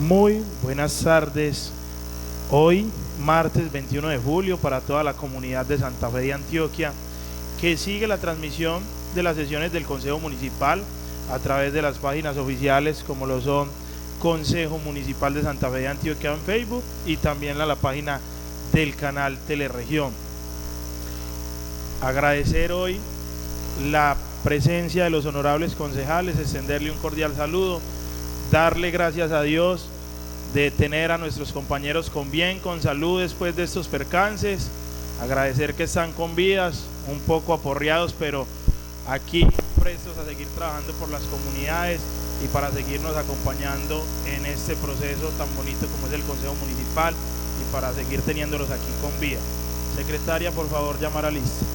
Muy buenas tardes. Hoy, martes 21 de julio, para toda la comunidad de Santa Fe de Antioquia, que sigue la transmisión de las sesiones del Consejo Municipal a través de las páginas oficiales como lo son Consejo Municipal de Santa Fe de Antioquia en Facebook y también la página del canal Teleregión. Agradecer hoy la presencia de los honorables concejales, extenderle un cordial saludo, darle gracias a Dios de tener a nuestros compañeros con bien, con salud después de estos percances, agradecer que están con vidas, un poco aporreados, pero aquí prestos a seguir trabajando por las comunidades y para seguirnos acompañando en este proceso tan bonito como es el Consejo Municipal y para seguir teniéndolos aquí con vida. Secretaria, por favor, llamar a lista.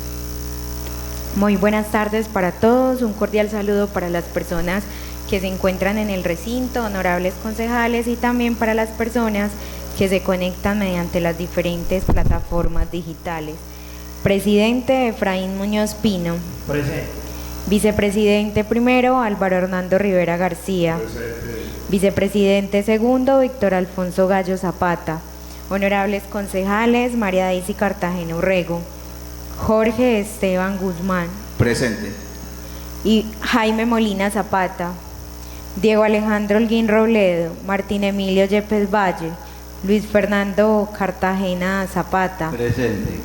Muy buenas tardes para todos, un cordial saludo para las personas que se encuentran en el recinto, honorables concejales, y también para las personas que se conectan mediante las diferentes plataformas digitales. Presidente Efraín Muñoz Pino. Presente. Vicepresidente primero Álvaro Hernando Rivera García. Presente. Vicepresidente segundo Víctor Alfonso Gallo Zapata. Honorables concejales María Daisy Cartagena Urrego, Jorge Esteban Guzmán. Presente. Y Jaime Molina Zapata. Diego Alejandro Holguín Robledo, Martín Emilio Yepes Valle, Luis Fernando Cartagena Zapata. Presente.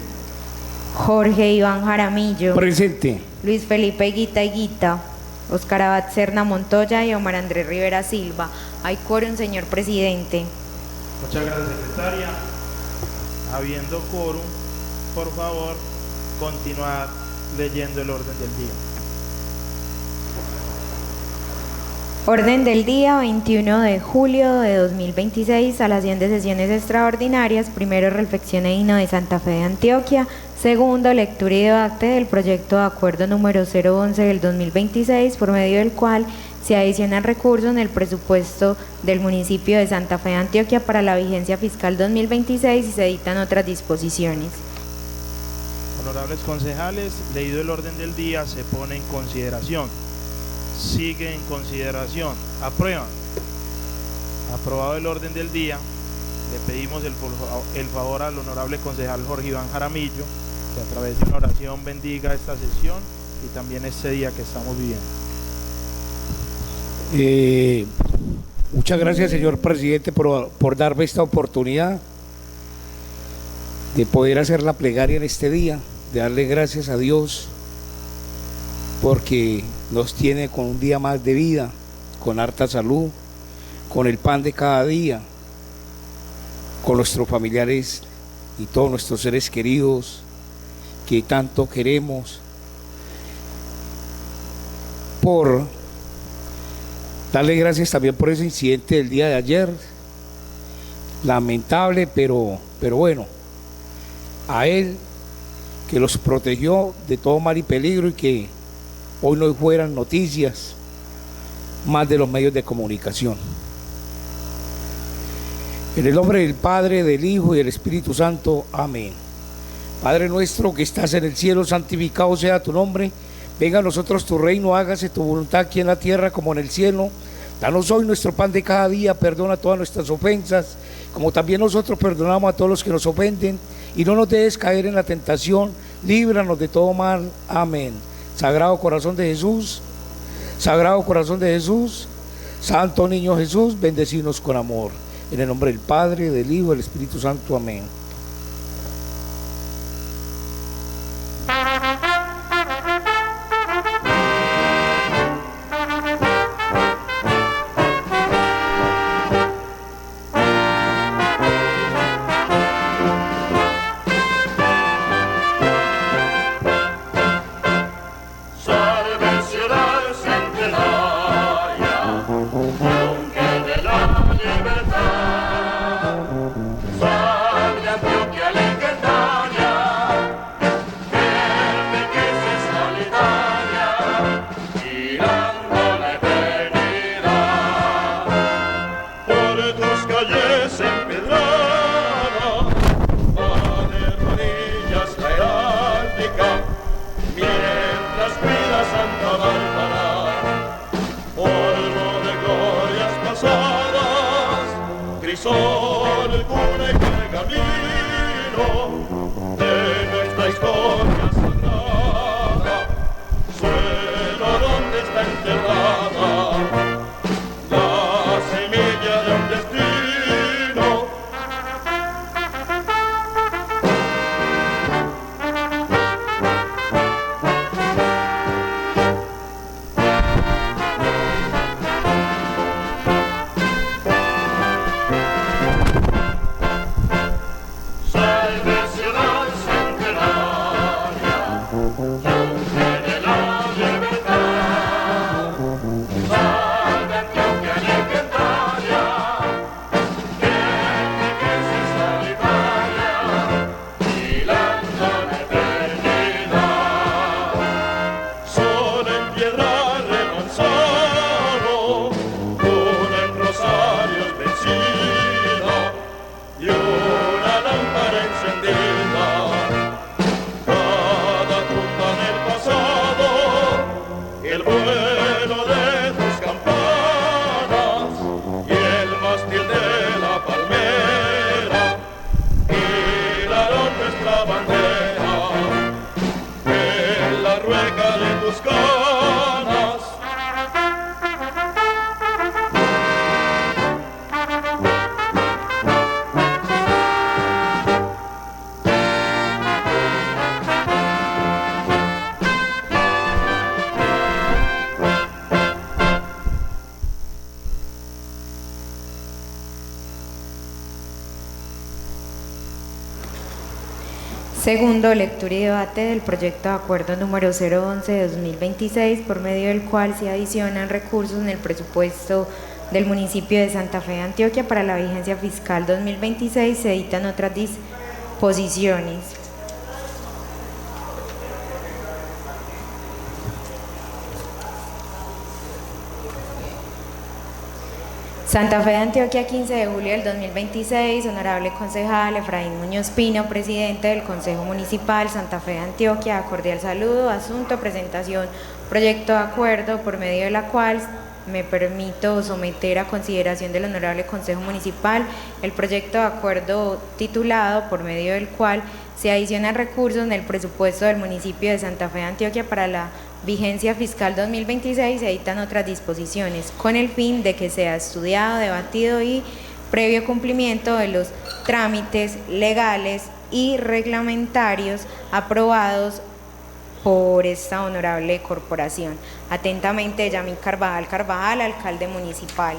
Jorge Iván Jaramillo. Presente. Luis Felipe Guita Higuita, Óscar Abad Serna Montoya y Omar Andrés Rivera Silva. Hay quórum, señor presidente. Muchas gracias, secretaria. Habiendo quórum, por favor, continuar leyendo el orden del día. Orden del día 21 de julio de 2026 a las 100 de sesiones extraordinarias. Primero, reflexión e himno de Santa Fe de Antioquia. Segundo, lectura y debate del proyecto de acuerdo número 011 del 2026, por medio del cual se adicionan recursos en el presupuesto del municipio de Santa Fe de Antioquia para la vigencia fiscal 2026 y se dictan otras disposiciones. Honorables concejales, leído el orden del día, se pone en consideración. Sigue en consideración. Aprueban. Aprobado el orden del día. Le pedimos el favor al honorable concejal Jorge Iván Jaramillo que a través de una oración bendiga esta sesión y también este día que estamos viviendo. Muchas gracias, señor presidente, por darme esta oportunidad de poder hacer la plegaria en este día, de darle gracias a Dios porque nos tiene con un día más de vida, con harta salud, con el pan de cada día, con nuestros familiares y todos nuestros seres queridos que tanto queremos, por darle gracias también por ese incidente del día de ayer, lamentable, pero bueno, a Él que los protegió de todo mal y peligro y que hoy no fueran noticias más de los medios de comunicación. En el nombre del Padre, del Hijo y del Espíritu Santo. Amén. Padre nuestro que estás en el cielo, santificado sea tu nombre. Venga a nosotros tu reino, hágase tu voluntad aquí en la tierra como en el cielo. Danos hoy nuestro pan de cada día, perdona todas nuestras ofensas, como también nosotros perdonamos a todos los que nos ofenden. Y no nos dejes caer en la tentación, líbranos de todo mal. Amén. Sagrado corazón de Jesús, Sagrado corazón de Jesús, Santo Niño Jesús, bendecinos con amor. En el nombre del Padre, del Hijo y del Espíritu Santo. Amén. Libertad, salve mexicanas. Segundo, lectura y debate del proyecto de acuerdo número 011 de 2026, por medio del cual se adicionan recursos en el presupuesto del municipio de Santa Fe de Antioquia para la vigencia fiscal 2026. Se editan otras disposiciones. Santa Fe de Antioquia, 15 de julio del 2026, honorable concejal Efraín Muñoz Pino, presidente del Consejo Municipal Santa Fe de Antioquia, cordial saludo, asunto, presentación, proyecto de acuerdo por medio de la cual me permito someter a consideración del honorable Consejo Municipal el proyecto de acuerdo titulado por medio del cual se adicionan recursos en el presupuesto del municipio de Santa Fe de Antioquia para la vigencia fiscal 2026. Se editan otras disposiciones con el fin de que sea estudiado, debatido y previo cumplimiento de los trámites legales y reglamentarios aprobados por esta honorable corporación. Atentamente, Yamil Carvajal, alcalde municipal.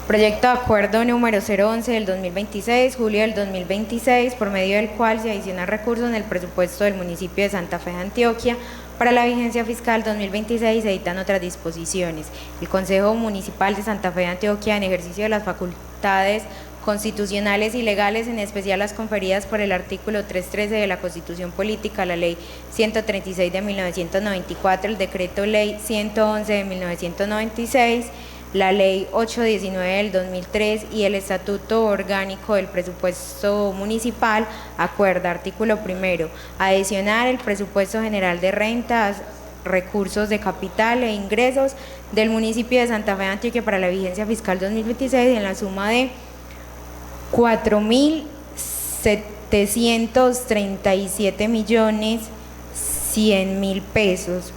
Proyecto de acuerdo número 011 del 2026, julio del 2026, por medio del cual se adicionan recursos en el presupuesto del municipio de Santa Fe de Antioquia para la vigencia fiscal 2026. Se editan otras disposiciones. El Consejo Municipal de Santa Fe de Antioquia, en ejercicio de las facultades constitucionales y legales, en especial las conferidas por el artículo 313 de la Constitución Política, la Ley 136 de 1994, el Decreto Ley 111 de 1996, la Ley 819 del 2003 y el Estatuto Orgánico del Presupuesto Municipal, acuerda, artículo primero, adicionar el presupuesto general de rentas, recursos de capital e ingresos del municipio de Santa Fe de Antioquia para la vigencia fiscal 2026 en la suma de 4.737.100.000 pesos,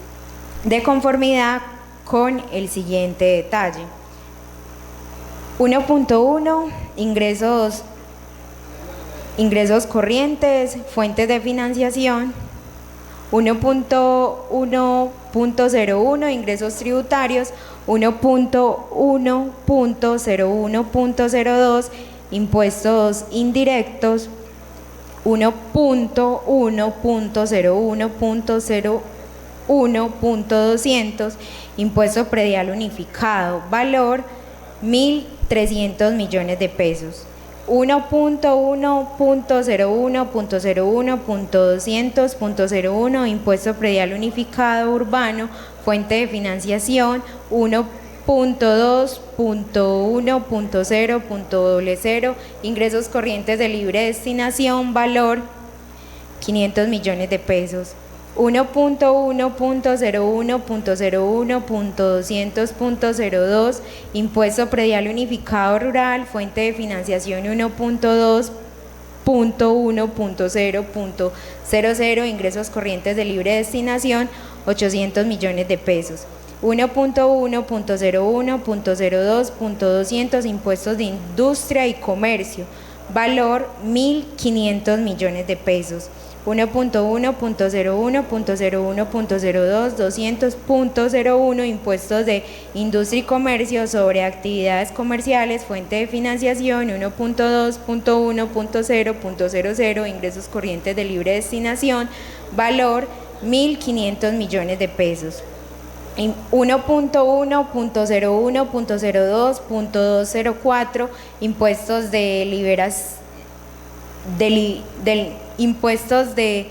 de conformidad con el siguiente detalle. 1.1 ingresos corrientes, fuentes de financiación. 1.1.01 ingresos tributarios. 1.1.01.02 impuestos indirectos. 1.1.01.200 impuesto predial unificado, valor 1.300 millones de pesos. 1.1.01.01.200.01 impuesto predial unificado urbano, fuente de financiación 1.2.1.0.00 ingresos corrientes de libre destinación, valor 500 millones de pesos. 1.1.01.01.200.02 impuesto predial unificado rural, fuente de financiación 1.2.1.0.00 ingresos corrientes de libre destinación 800 millones de pesos. 1.1.01.02.200 impuestos de industria y comercio, valor 1.500 millones de pesos. 1.1.01.01.02 200.01 impuestos de industria y comercio sobre actividades comerciales, fuente de financiación 1.2.1.0.00 ingresos corrientes de libre destinación, valor 1.500 millones de pesos. 1.1.01.02.204 impuestos de impuestos de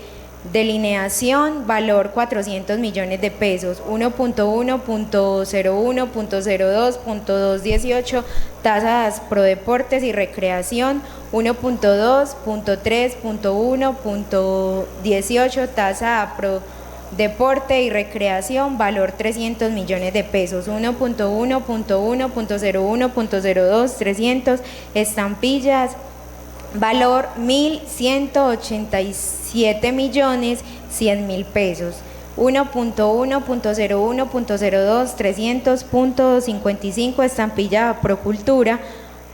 delineación, valor 400 millones de pesos. 1.1.01.02.218 tasas pro deportes y recreación. 1.2.3.1.18 tasa pro deporte y recreación, valor 300 millones de pesos. 1.1.1.01.02 300 estampillas, valor 1.187.100.000 pesos. 1.1.01.02 300.55 estampilla Procultura.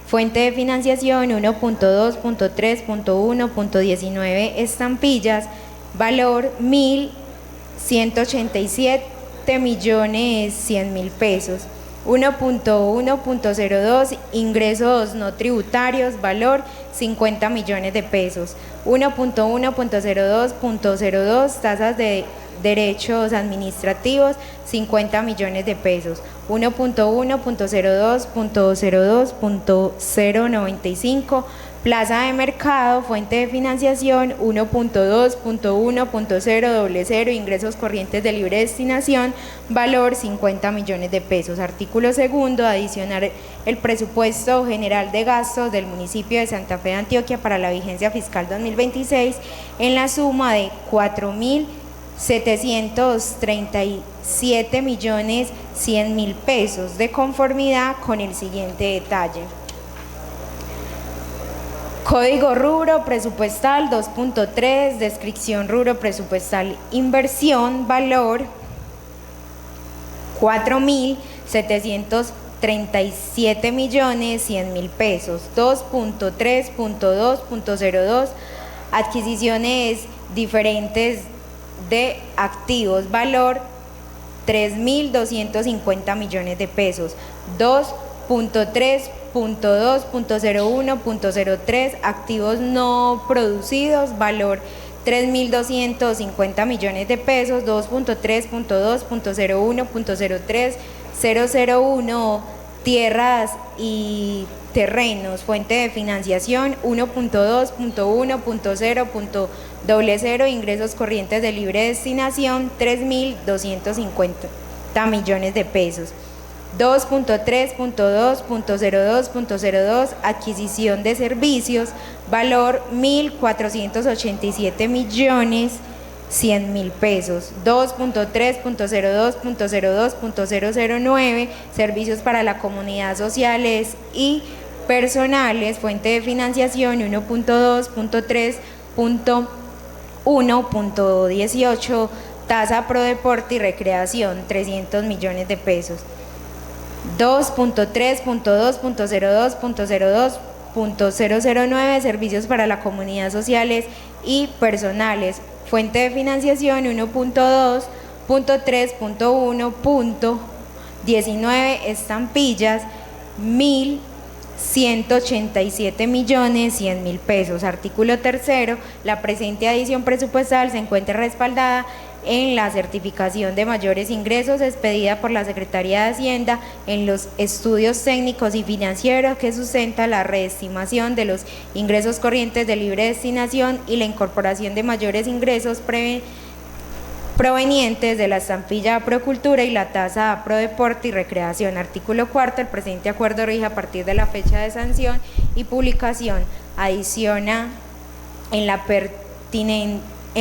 Fuente de financiación 1.2.3.1.19 estampillas. Valor 1.187.100.000 pesos. 1.1.02 ingresos no tributarios, valor 50 millones de pesos. 1.1.02.02 tasas de derechos administrativos, 50 millones de pesos. 1.1.02.02.095 plaza de mercado, fuente de financiación 1.2.1.000 ingresos corrientes de libre destinación, valor 50 millones de pesos. Artículo segundo, adicionar el presupuesto general de gastos del municipio de Santa Fe de Antioquia para la vigencia fiscal 2026 en la suma de 4.737.100.000 pesos, de conformidad con el siguiente detalle. Código rubro presupuestal 2.3, descripción rubro presupuestal inversión, valor 4.737.100.000 pesos. 2.3.2.02 adquisiciones diferentes de activos, valor 3.250 millones de pesos. 2.3.2.01.03 activos no producidos, valor 3.250 millones de pesos. 2.3.2.01.03001 tierras y terrenos, fuente de financiación 1.2.1.000 ingresos corrientes de libre destinación 3.250 millones de pesos. 2.3.2.02.02 adquisición de servicios, valor 1.487.100.000 pesos. 2.3.02.02.009 servicios para la comunidad sociales y personales, fuente de financiación 1.2.3.1.18 tasa pro deporte y recreación 300 millones de pesos. 2.3.2.02.02.009 servicios para la comunidad sociales y personales, fuente de financiación 1.2.3.1.19 estampillas 1.187.100.000 pesos. Artículo tercero, la presente adición presupuestal se encuentra respaldada en la certificación de mayores ingresos expedida por la Secretaría de Hacienda en los estudios técnicos y financieros que sustenta la reestimación de los ingresos corrientes de libre destinación y la incorporación de mayores ingresos provenientes de la estampilla Procultura y la tasa Pro Deporte y Recreación. Artículo cuarto, el presente acuerdo rige a partir de la fecha de sanción y publicación. Adiciona en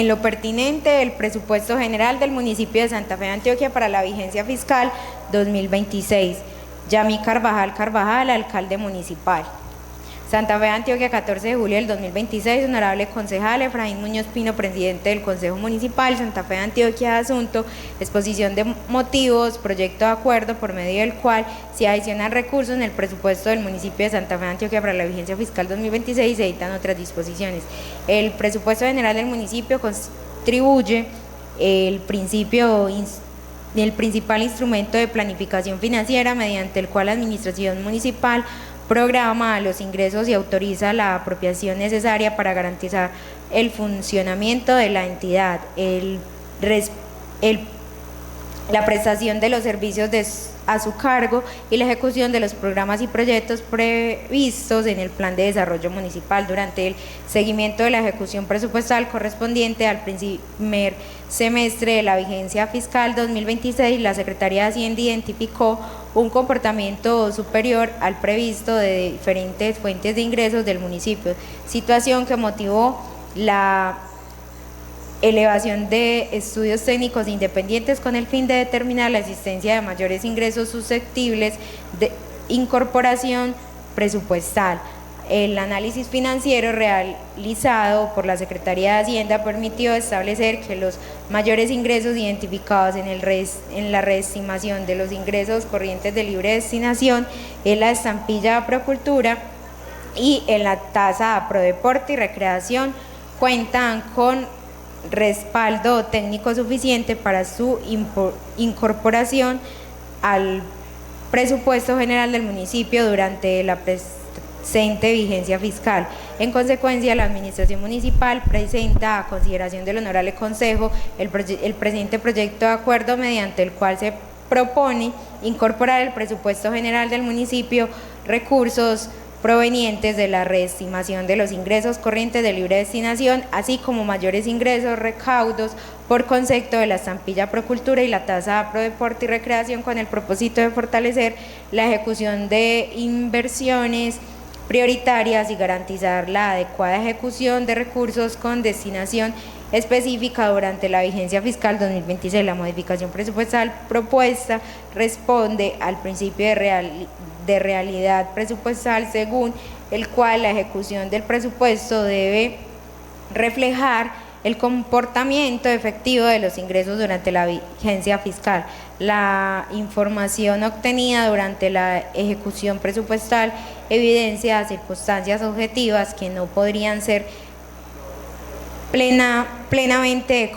lo pertinente el presupuesto general del municipio de Santa Fe de Antioquia para la vigencia fiscal 2026. Yamí Carvajal, alcalde municipal. Santa Fe de Antioquia, 14 de julio del 2026, honorable concejal Efraín Muñoz Pino, presidente del Consejo Municipal Santa Fe de Antioquia. Asunto, exposición de motivos, proyecto de acuerdo por medio del cual se adicionan recursos en el presupuesto del municipio de Santa Fe de Antioquia para la vigencia fiscal 2026 y se editan otras disposiciones. El presupuesto general del municipio contribuye el principal instrumento de planificación financiera mediante el cual la administración municipal programa los ingresos y autoriza la apropiación necesaria para garantizar el funcionamiento de la entidad, la prestación de los servicios a su cargo y la ejecución de los programas y proyectos previstos en el Plan de Desarrollo Municipal. Durante el seguimiento de la ejecución presupuestal correspondiente al primer semestre de la vigencia fiscal 2026, la Secretaría de Hacienda identificó un comportamiento superior al previsto de diferentes fuentes de ingresos del municipio, situación que motivó la elevación de estudios técnicos independientes con el fin de determinar la existencia de mayores ingresos susceptibles de incorporación presupuestal. El análisis financiero realizado por la Secretaría de Hacienda permitió establecer que los mayores ingresos identificados en la reestimación de los ingresos corrientes de libre destinación en la estampilla Procultura y en la tasa Prodeporte y Recreación cuentan con respaldo técnico suficiente para su incorporación al presupuesto general del municipio durante la presente vigencia fiscal. En consecuencia, la Administración Municipal presenta a consideración del Honorable Consejo el presente proyecto de acuerdo mediante el cual se propone incorporar al presupuesto general del municipio recursos provenientes de la reestimación de los ingresos corrientes de libre destinación, así como mayores ingresos, recaudos por concepto de la estampilla Procultura y la tasa Prodeporte y Recreación, con el propósito de fortalecer la ejecución de inversiones prioritarias y garantizar la adecuada ejecución de recursos con destinación específica durante la vigencia fiscal 2026. La modificación presupuestal propuesta responde al principio de realidad presupuestal, según el cual la ejecución del presupuesto debe reflejar el comportamiento efectivo de los ingresos durante la vigencia fiscal. La información obtenida durante la ejecución presupuestal evidencia circunstancias objetivas que no podrían ser plenamente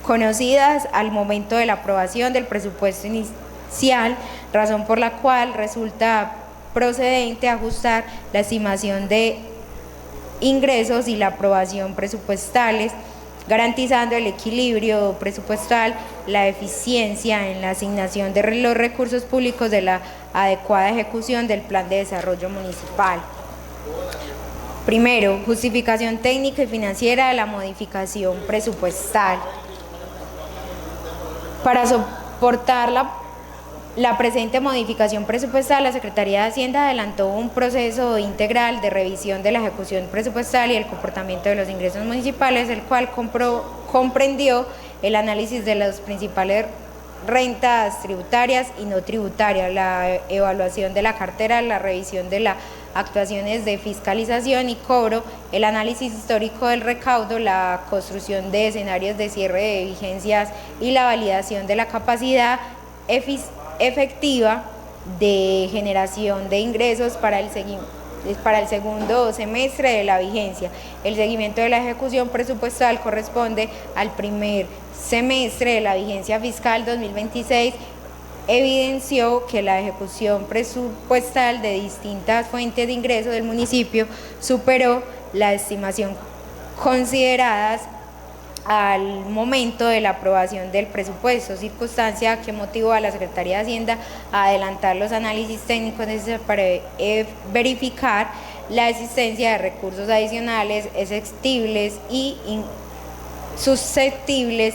conocidas al momento de la aprobación del presupuesto inicial, razón por la cual resulta procedente ajustar la estimación de ingresos y la aprobación presupuestales, garantizando el equilibrio presupuestal, la eficiencia en la asignación de los recursos públicos de la adecuada ejecución del Plan de Desarrollo Municipal. Primero, justificación técnica y financiera de la modificación presupuestal. Para soportar la presente modificación presupuestal, la Secretaría de Hacienda adelantó un proceso integral de revisión de la ejecución presupuestal y el comportamiento de los ingresos municipales, el cual comprendió el análisis de las principales rentas tributarias y no tributarias, la evaluación de la cartera, la revisión de las actuaciones de fiscalización y cobro, el análisis histórico del recaudo, la construcción de escenarios de cierre de vigencias y la validación de la capacidad efectiva de generación de ingresos para el segundo semestre de la vigencia. El seguimiento de la ejecución presupuestal corresponde al primer semestre de la vigencia fiscal 2026. Evidenció que la ejecución presupuestal de distintas fuentes de ingresos del municipio superó la estimación consideradas al momento de la aprobación del presupuesto, circunstancia que motivó a la Secretaría de Hacienda a adelantar los análisis técnicos necesarios para verificar la existencia de recursos adicionales exceptibles y susceptibles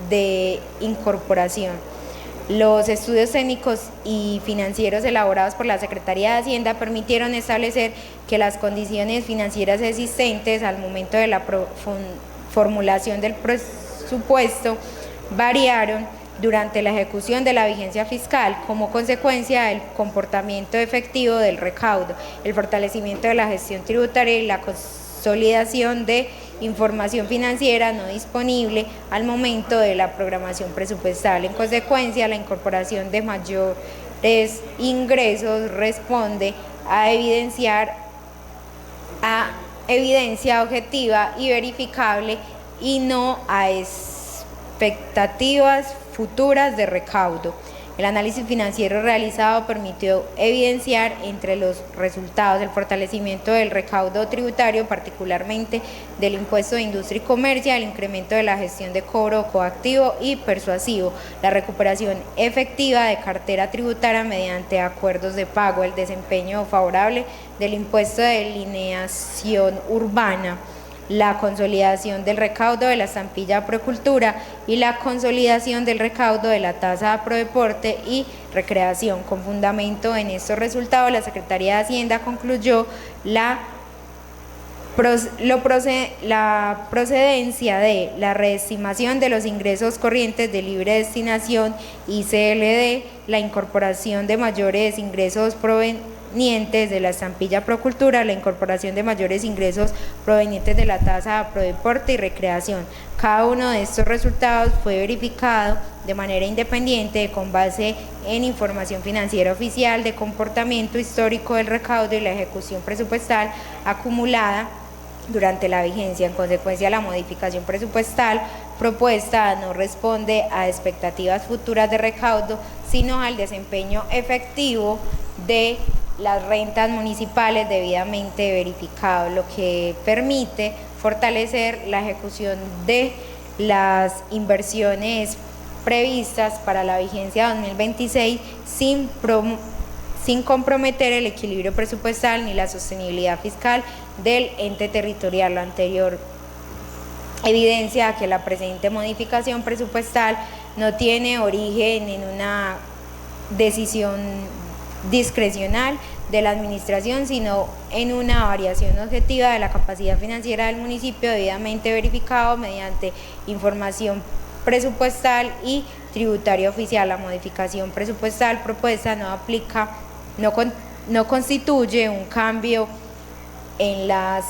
de incorporación. Los estudios técnicos y financieros elaborados por la Secretaría de Hacienda permitieron establecer que las condiciones financieras existentes al momento de la formulación del presupuesto variaron durante la ejecución de la vigencia fiscal como consecuencia del comportamiento efectivo del recaudo, el fortalecimiento de la gestión tributaria y la consolidación de información financiera no disponible al momento de la programación presupuestal. En consecuencia, la incorporación de mayores ingresos responde a evidencia objetiva y verificable y no a expectativas futuras de recaudo. El análisis financiero realizado permitió evidenciar entre los resultados el fortalecimiento del recaudo tributario, particularmente del impuesto de industria y comercio, el incremento de la gestión de cobro coactivo y persuasivo, la recuperación efectiva de cartera tributaria mediante acuerdos de pago, el desempeño favorable del impuesto de lineación urbana, la consolidación del recaudo de la estampilla Procultura y la consolidación del recaudo de la tasa Prodeporte y Recreación. Con fundamento en estos resultados, la Secretaría de Hacienda concluyó la procedencia de la reestimación de los ingresos corrientes de libre destinación ICLD, la incorporación de mayores ingresos provenientes de la estampilla Procultura, la incorporación de mayores ingresos provenientes de la tasa Prodeporte y Recreación. Cada uno de estos resultados fue verificado de manera independiente con base en información financiera oficial de comportamiento histórico del recaudo y la ejecución presupuestal acumulada durante la vigencia. En consecuencia, la modificación presupuestal propuesta no responde a expectativas futuras de recaudo, sino al desempeño efectivo de las rentas municipales debidamente verificado, lo que permite fortalecer la ejecución de las inversiones previstas para la vigencia 2026 sin comprometer el equilibrio presupuestal ni la sostenibilidad fiscal del ente territorial. Lo anterior evidencia que la presente modificación presupuestal no tiene origen en una decisión discrecional de la administración, sino en una variación objetiva de la capacidad financiera del municipio debidamente verificado mediante información presupuestal y tributaria oficial. La modificación presupuestal propuesta no constituye un cambio en las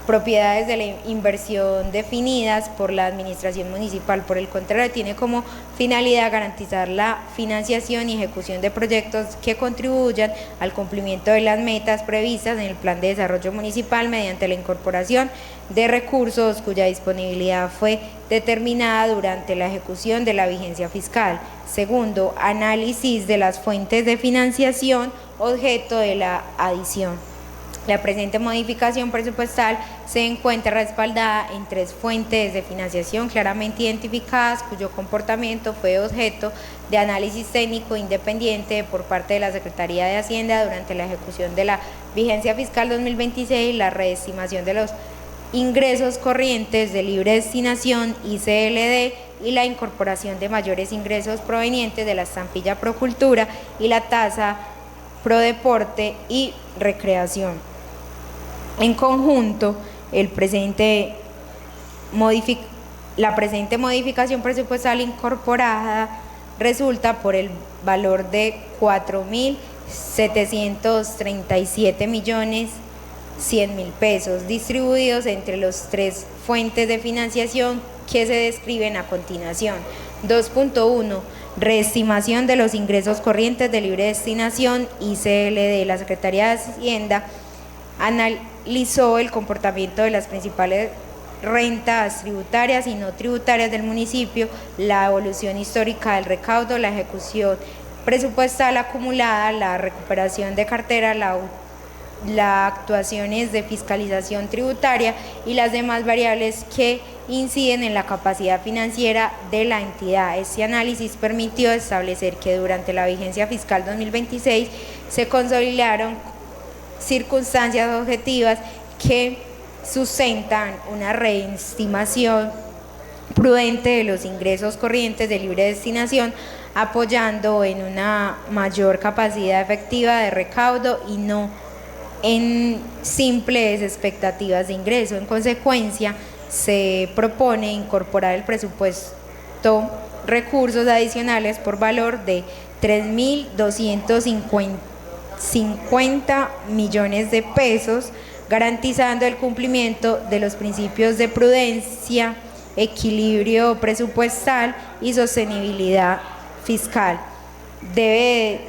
propiedades de la inversión definidas por la administración municipal. Por el contrario, tiene como finalidad garantizar la financiación y ejecución de proyectos que contribuyan al cumplimiento de las metas previstas en el Plan de Desarrollo Municipal mediante la incorporación de recursos cuya disponibilidad fue determinada durante la ejecución de la vigencia fiscal. Segundo, análisis de las fuentes de financiación objeto de la adición. La presente modificación presupuestal se encuentra respaldada en 3 fuentes de financiación claramente identificadas, cuyo comportamiento fue objeto de análisis técnico independiente por parte de la Secretaría de Hacienda durante la ejecución de la vigencia fiscal 2026, la reestimación de los ingresos corrientes de libre destinación ICLD y la incorporación de mayores ingresos provenientes de la estampilla Procultura y la tasa Prodeporte y Recreación. En conjunto, la presente modificación presupuestal incorporada resulta por el valor de 4.737.100.000 pesos, distribuidos entre las 3 fuentes de financiación que se describen a continuación. 2.1. Reestimación de los ingresos corrientes de libre destinación ICLD. La Secretaría de Hacienda analizó el comportamiento de las principales rentas tributarias y no tributarias del municipio, la evolución histórica del recaudo, la ejecución presupuestal acumulada, la recuperación de cartera, las actuaciones de fiscalización tributaria y las demás variables que inciden en la capacidad financiera de la entidad. Este análisis permitió establecer que durante la vigencia fiscal 2026 se consolidaron circunstancias objetivas que sustentan una reestimación prudente de los ingresos corrientes de libre destinación, apoyando en una mayor capacidad efectiva de recaudo y no en simples expectativas de ingreso. En consecuencia, se propone incorporar el presupuesto recursos adicionales por valor de 3.250 millones de pesos, garantizando el cumplimiento de los principios de prudencia, equilibrio presupuestal y sostenibilidad fiscal. Debe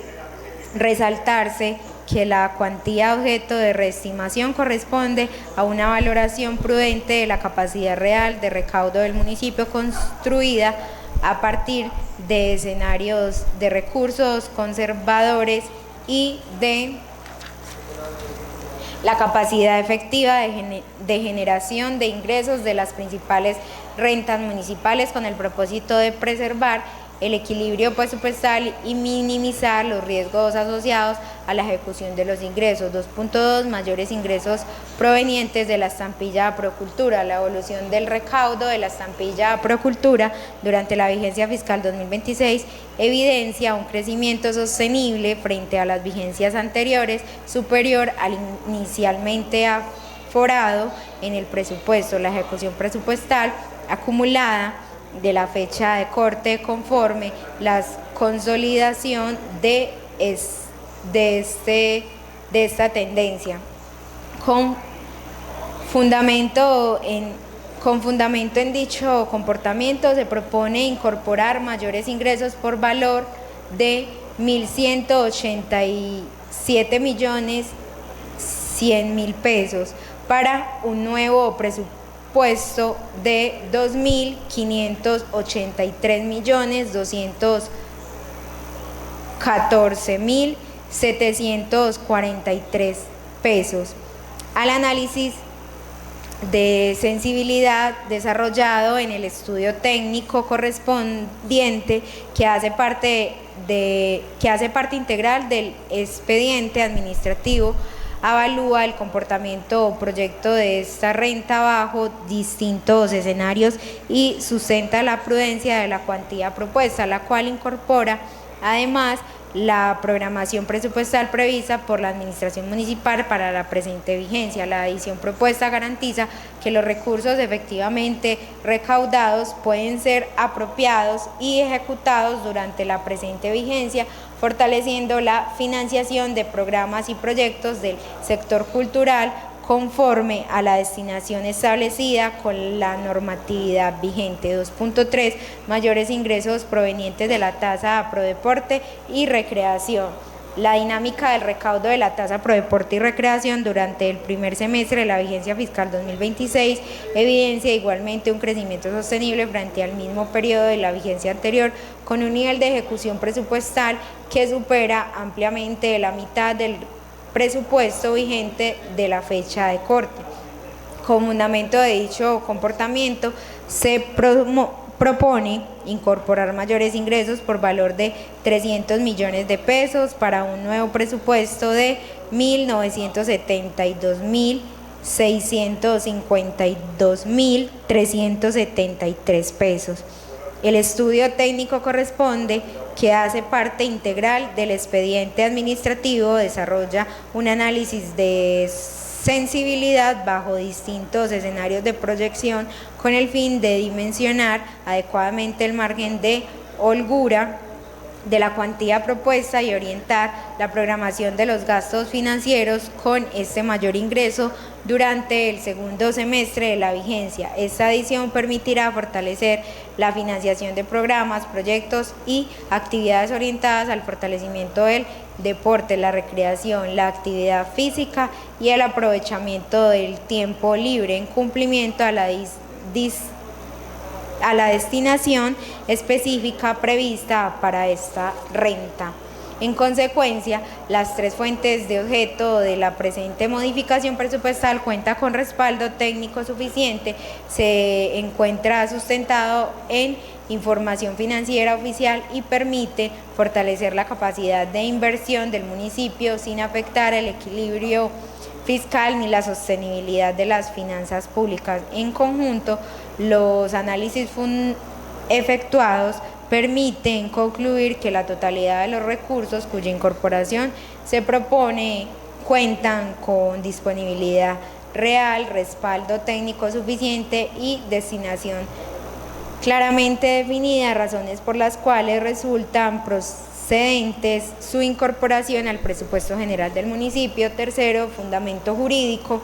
resaltarse que la cuantía objeto de reestimación corresponde a una valoración prudente de la capacidad real de recaudo del municipio construida a partir de escenarios de recursos conservadores y de la capacidad efectiva de generación de ingresos de las principales rentas municipales con el propósito de preservar el equilibrio presupuestal y minimizar los riesgos asociados a la ejecución de los ingresos. 2.2. Mayores ingresos provenientes de la estampilla Procultura. La evolución del recaudo de la estampilla Procultura durante la vigencia fiscal 2026 evidencia un crecimiento sostenible frente a las vigencias anteriores, superior al inicialmente aforado en el presupuesto. La ejecución presupuestal acumulada de la fecha de corte conforme la consolidación de este de esta tendencia. Con fundamento en dicho comportamiento se propone incorporar mayores ingresos por valor de 1.187.100.000 pesos para un nuevo presupuesto de 2.583.214.743 pesos. Al análisis de sensibilidad desarrollado en el estudio técnico correspondiente que hace parte integral del expediente administrativo, avalúa el comportamiento o proyecto de esta renta bajo distintos escenarios y sustenta la prudencia de la cuantía propuesta, la cual incorpora además la programación presupuestal prevista por la Administración Municipal para la presente vigencia. La adición propuesta garantiza que los recursos efectivamente recaudados pueden ser apropiados y ejecutados durante la presente vigencia, fortaleciendo la financiación de programas y proyectos del sector cultural conforme a la destinación establecida con la normatividad vigente. 2.3. Mayores ingresos provenientes de la tasa a Prodeporte y Recreación. La dinámica del recaudo de la tasa Prodeporte y Recreación durante el primer semestre de la vigencia fiscal 2026 evidencia igualmente un crecimiento sostenible frente al mismo periodo de la vigencia anterior, con un nivel de ejecución presupuestal que supera ampliamente la mitad del presupuesto vigente de la fecha de corte. Como fundamento de dicho comportamiento, se propone incorporar mayores ingresos por valor de 300 millones de pesos para un nuevo presupuesto de 1.972.652.373 pesos. El estudio técnico corresponde, que hace parte integral del expediente administrativo, desarrolla un análisis de sensibilidad bajo distintos escenarios de proyección con el fin de dimensionar adecuadamente el margen de holgura de la cuantía propuesta y orientar la programación de los gastos financieros con este mayor ingreso durante el segundo semestre de la vigencia. Esta adición permitirá fortalecer la financiación de programas, proyectos y actividades orientadas al fortalecimiento del deporte, la recreación, la actividad física y el aprovechamiento del tiempo libre en cumplimiento a la destinación específica prevista para esta renta. En consecuencia, las tres fuentes de objeto de la presente modificación presupuestal cuenta con respaldo técnico suficiente, se encuentra sustentado en información financiera oficial y permite fortalecer la capacidad de inversión del municipio sin afectar el equilibrio fiscal ni la sostenibilidad de las finanzas públicas. En conjunto, los análisis efectuados permiten concluir que la totalidad de los recursos cuya incorporación se propone cuentan con disponibilidad real, respaldo técnico suficiente y destinación claramente definida, razones por las cuales resultan procedentes su incorporación al presupuesto general del municipio. Tercero, fundamento jurídico.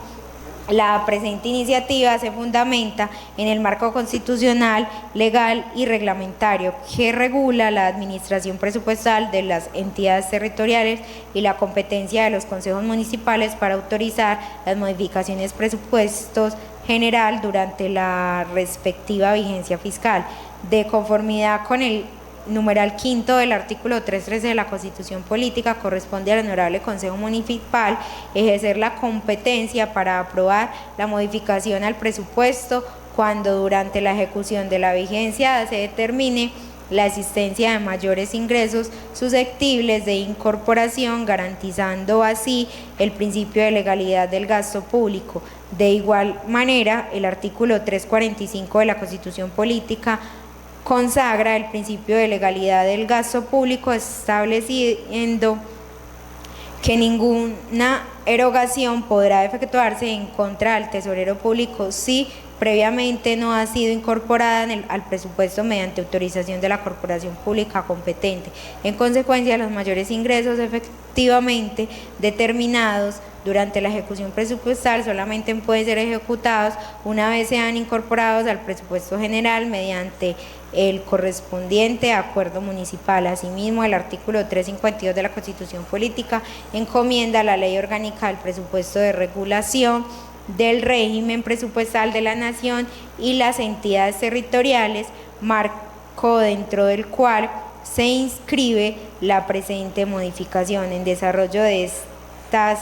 La presente iniciativa se fundamenta en el marco constitucional, legal y reglamentario que regula la administración presupuestal de las entidades territoriales y la competencia de los consejos municipales para autorizar las modificaciones presupuestos general durante la respectiva vigencia fiscal. De conformidad con el numeral quinto del artículo 313 de la Constitución Política, corresponde al Honorable Consejo Municipal ejercer la competencia para aprobar la modificación al presupuesto cuando durante la ejecución de la vigencia se determine la existencia de mayores ingresos susceptibles de incorporación, garantizando así el principio de legalidad del gasto público. De igual manera, el artículo 345 de la Constitución Política consagra el principio de legalidad del gasto público, estableciendo que ninguna erogación podrá efectuarse en contra del tesorero público si previamente no ha sido incorporada al presupuesto mediante autorización de la corporación pública competente. En consecuencia, los mayores ingresos efectuados efectivamente determinados durante la ejecución presupuestal solamente pueden ser ejecutados una vez sean incorporados al presupuesto general mediante el correspondiente acuerdo municipal. Asimismo, el artículo 352 de la Constitución Política encomienda a la Ley Orgánica del Presupuesto de regulación del régimen presupuestal de la Nación y las entidades territoriales, marco dentro del cual se inscribe la presente modificación. En desarrollo de estas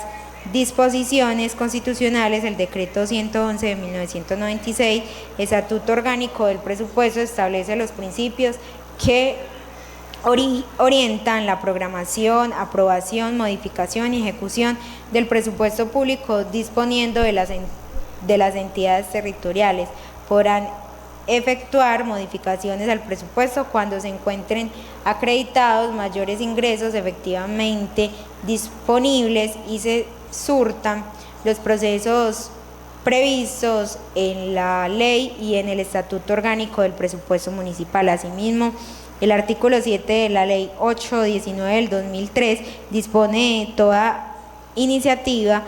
disposiciones constitucionales, el decreto 111 de 1996, Estatuto Orgánico del Presupuesto, establece los principios que orientan la programación, aprobación, modificación y ejecución del presupuesto público, disponiendo de las entidades territoriales podrán efectuar modificaciones al presupuesto cuando se encuentren acreditados mayores ingresos efectivamente disponibles y se surtan los procesos previstos en la ley y en el Estatuto Orgánico del Presupuesto Municipal. Asimismo, el artículo 7 de la Ley 819 del 2003 dispone toda iniciativa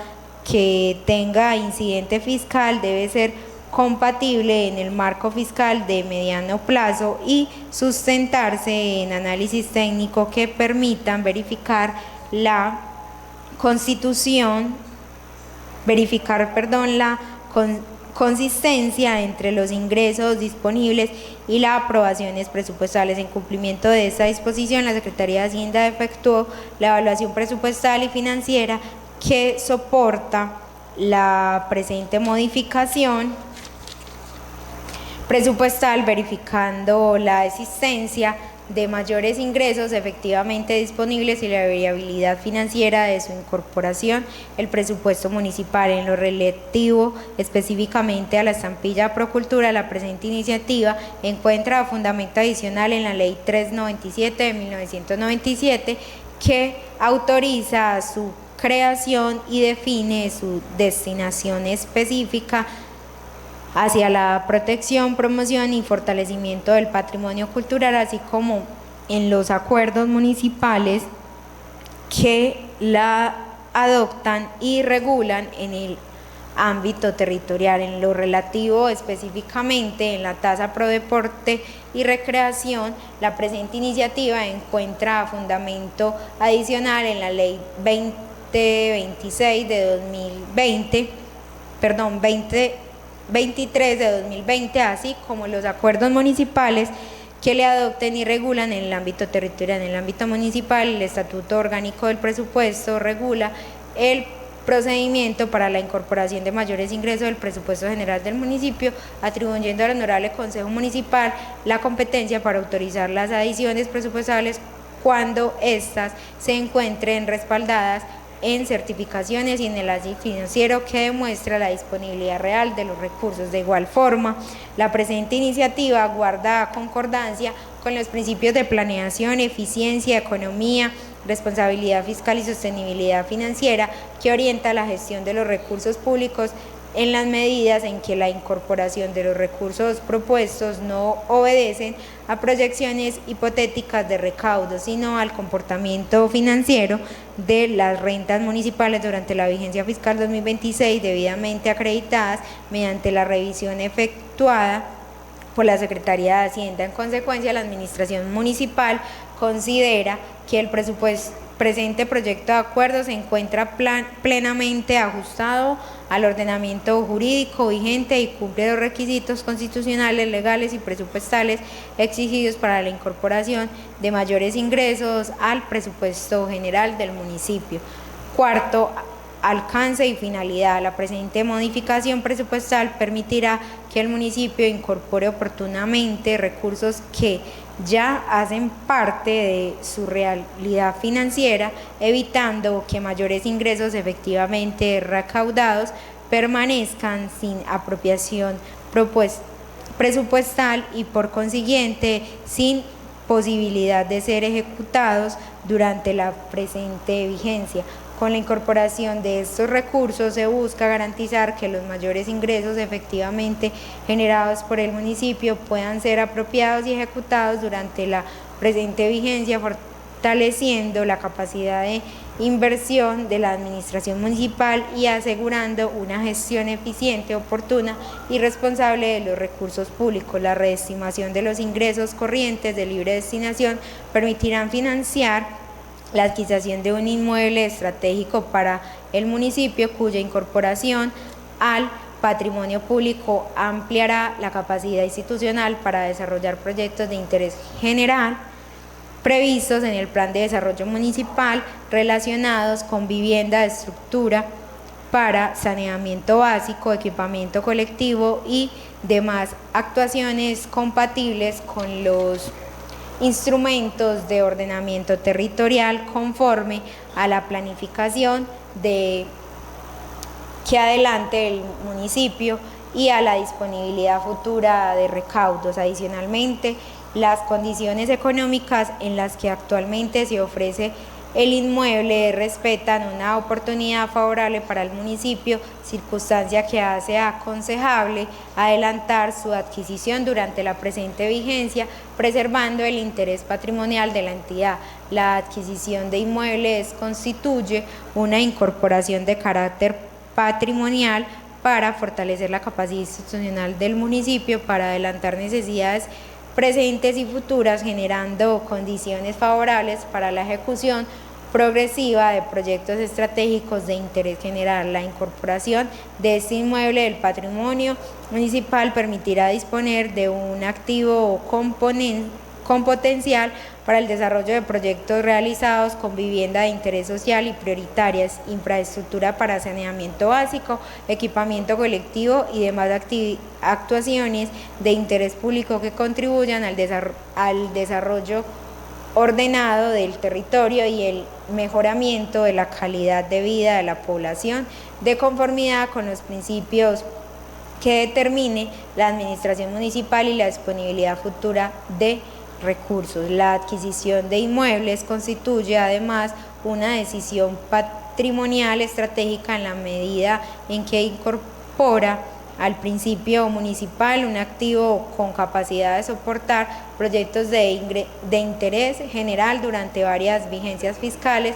que tenga incidente fiscal debe ser compatible en el marco fiscal de mediano plazo y sustentarse en análisis técnico que permitan verificar la consistencia entre los ingresos disponibles y las aprobaciones presupuestales. En cumplimiento de esta disposición, la Secretaría de Hacienda efectuó la evaluación presupuestal y financiera que soporta la presente modificación presupuestal, verificando la existencia de mayores ingresos efectivamente disponibles y la viabilidad financiera de su incorporación el presupuesto municipal. En lo relativo específicamente a la estampilla Procultura, la presente iniciativa encuentra fundamento adicional en la Ley 397 de 1997 que autoriza su creación y define su destinación específica hacia la protección, promoción y fortalecimiento del patrimonio cultural, así como en los acuerdos municipales que la adoptan y regulan en el ámbito territorial. En lo relativo específicamente en la tasa pro deporte y recreación, la presente iniciativa encuentra fundamento adicional en la Ley 2023 de 2020, así como los acuerdos municipales que le adopten y regulan en el ámbito territorial. En el ámbito municipal, el Estatuto Orgánico del Presupuesto regula el procedimiento para la incorporación de mayores ingresos del presupuesto general del municipio, atribuyendo al Honorable Consejo Municipal la competencia para autorizar las adiciones presupuestales cuando éstas se encuentren respaldadas en certificaciones y en el análisis financiero que demuestra la disponibilidad real de los recursos. De igual forma, la presente iniciativa guarda concordancia con los principios de planeación, eficiencia, economía, responsabilidad fiscal y sostenibilidad financiera que orienta la gestión de los recursos públicos en las medidas en que la incorporación de los recursos propuestos no obedecen a proyecciones hipotéticas de recaudo, sino al comportamiento financiero de las rentas municipales durante la vigencia fiscal 2026, debidamente acreditadas mediante la revisión efectuada por la Secretaría de Hacienda. En consecuencia, la Administración Municipal considera que el presente proyecto de acuerdo se encuentra plenamente ajustado al ordenamiento jurídico vigente y cumple los requisitos constitucionales, legales y presupuestales exigidos para la incorporación de mayores ingresos al presupuesto general del municipio. Cuarto, alcance y finalidad. La presente modificación presupuestal permitirá que el municipio incorpore oportunamente recursos que ya hacen parte de su realidad financiera, evitando que mayores ingresos efectivamente recaudados permanezcan sin apropiación presupuestal y por consiguiente sin posibilidad de ser ejecutados durante la presente vigencia. Con la incorporación de estos recursos se busca garantizar que los mayores ingresos efectivamente generados por el municipio puedan ser apropiados y ejecutados durante la presente vigencia, fortaleciendo la capacidad de inversión de la administración municipal y asegurando una gestión eficiente, oportuna y responsable de los recursos públicos. La reestimación de los ingresos corrientes de libre destinación permitirán financiar la adquisición de un inmueble estratégico para el municipio, cuya incorporación al patrimonio público ampliará la capacidad institucional para desarrollar proyectos de interés general previstos en el Plan de Desarrollo Municipal relacionados con vivienda de estructura para saneamiento básico, equipamiento colectivo y demás actuaciones compatibles con los instrumentos de ordenamiento territorial conforme a la planificación que adelante el municipio y a la disponibilidad futura de recaudos. Adicionalmente, las condiciones económicas en las que actualmente se ofrece el inmueble respetan una oportunidad favorable para el municipio, circunstancia que hace aconsejable adelantar su adquisición durante la presente vigencia, preservando el interés patrimonial de la entidad. La adquisición de inmuebles constituye una incorporación de carácter patrimonial para fortalecer la capacidad institucional del municipio, para adelantar necesidades presentes y futuras, generando condiciones favorables para la ejecución progresiva de proyectos estratégicos de interés general. La incorporación de este inmueble del patrimonio municipal permitirá disponer de un activo con potencial para el desarrollo de proyectos realizados con vivienda de interés social y prioritarias, infraestructura para saneamiento básico, equipamiento colectivo y demás actuaciones de interés público que contribuyan al desarrollo ordenado del territorio y el mejoramiento de la calidad de vida de la población, de conformidad con los principios que determine la administración municipal y la disponibilidad futura de recursos. La adquisición de inmuebles constituye además una decisión patrimonial estratégica en la medida en que incorpora al principio municipal un activo con capacidad de soportar proyectos de interés general durante varias vigencias fiscales,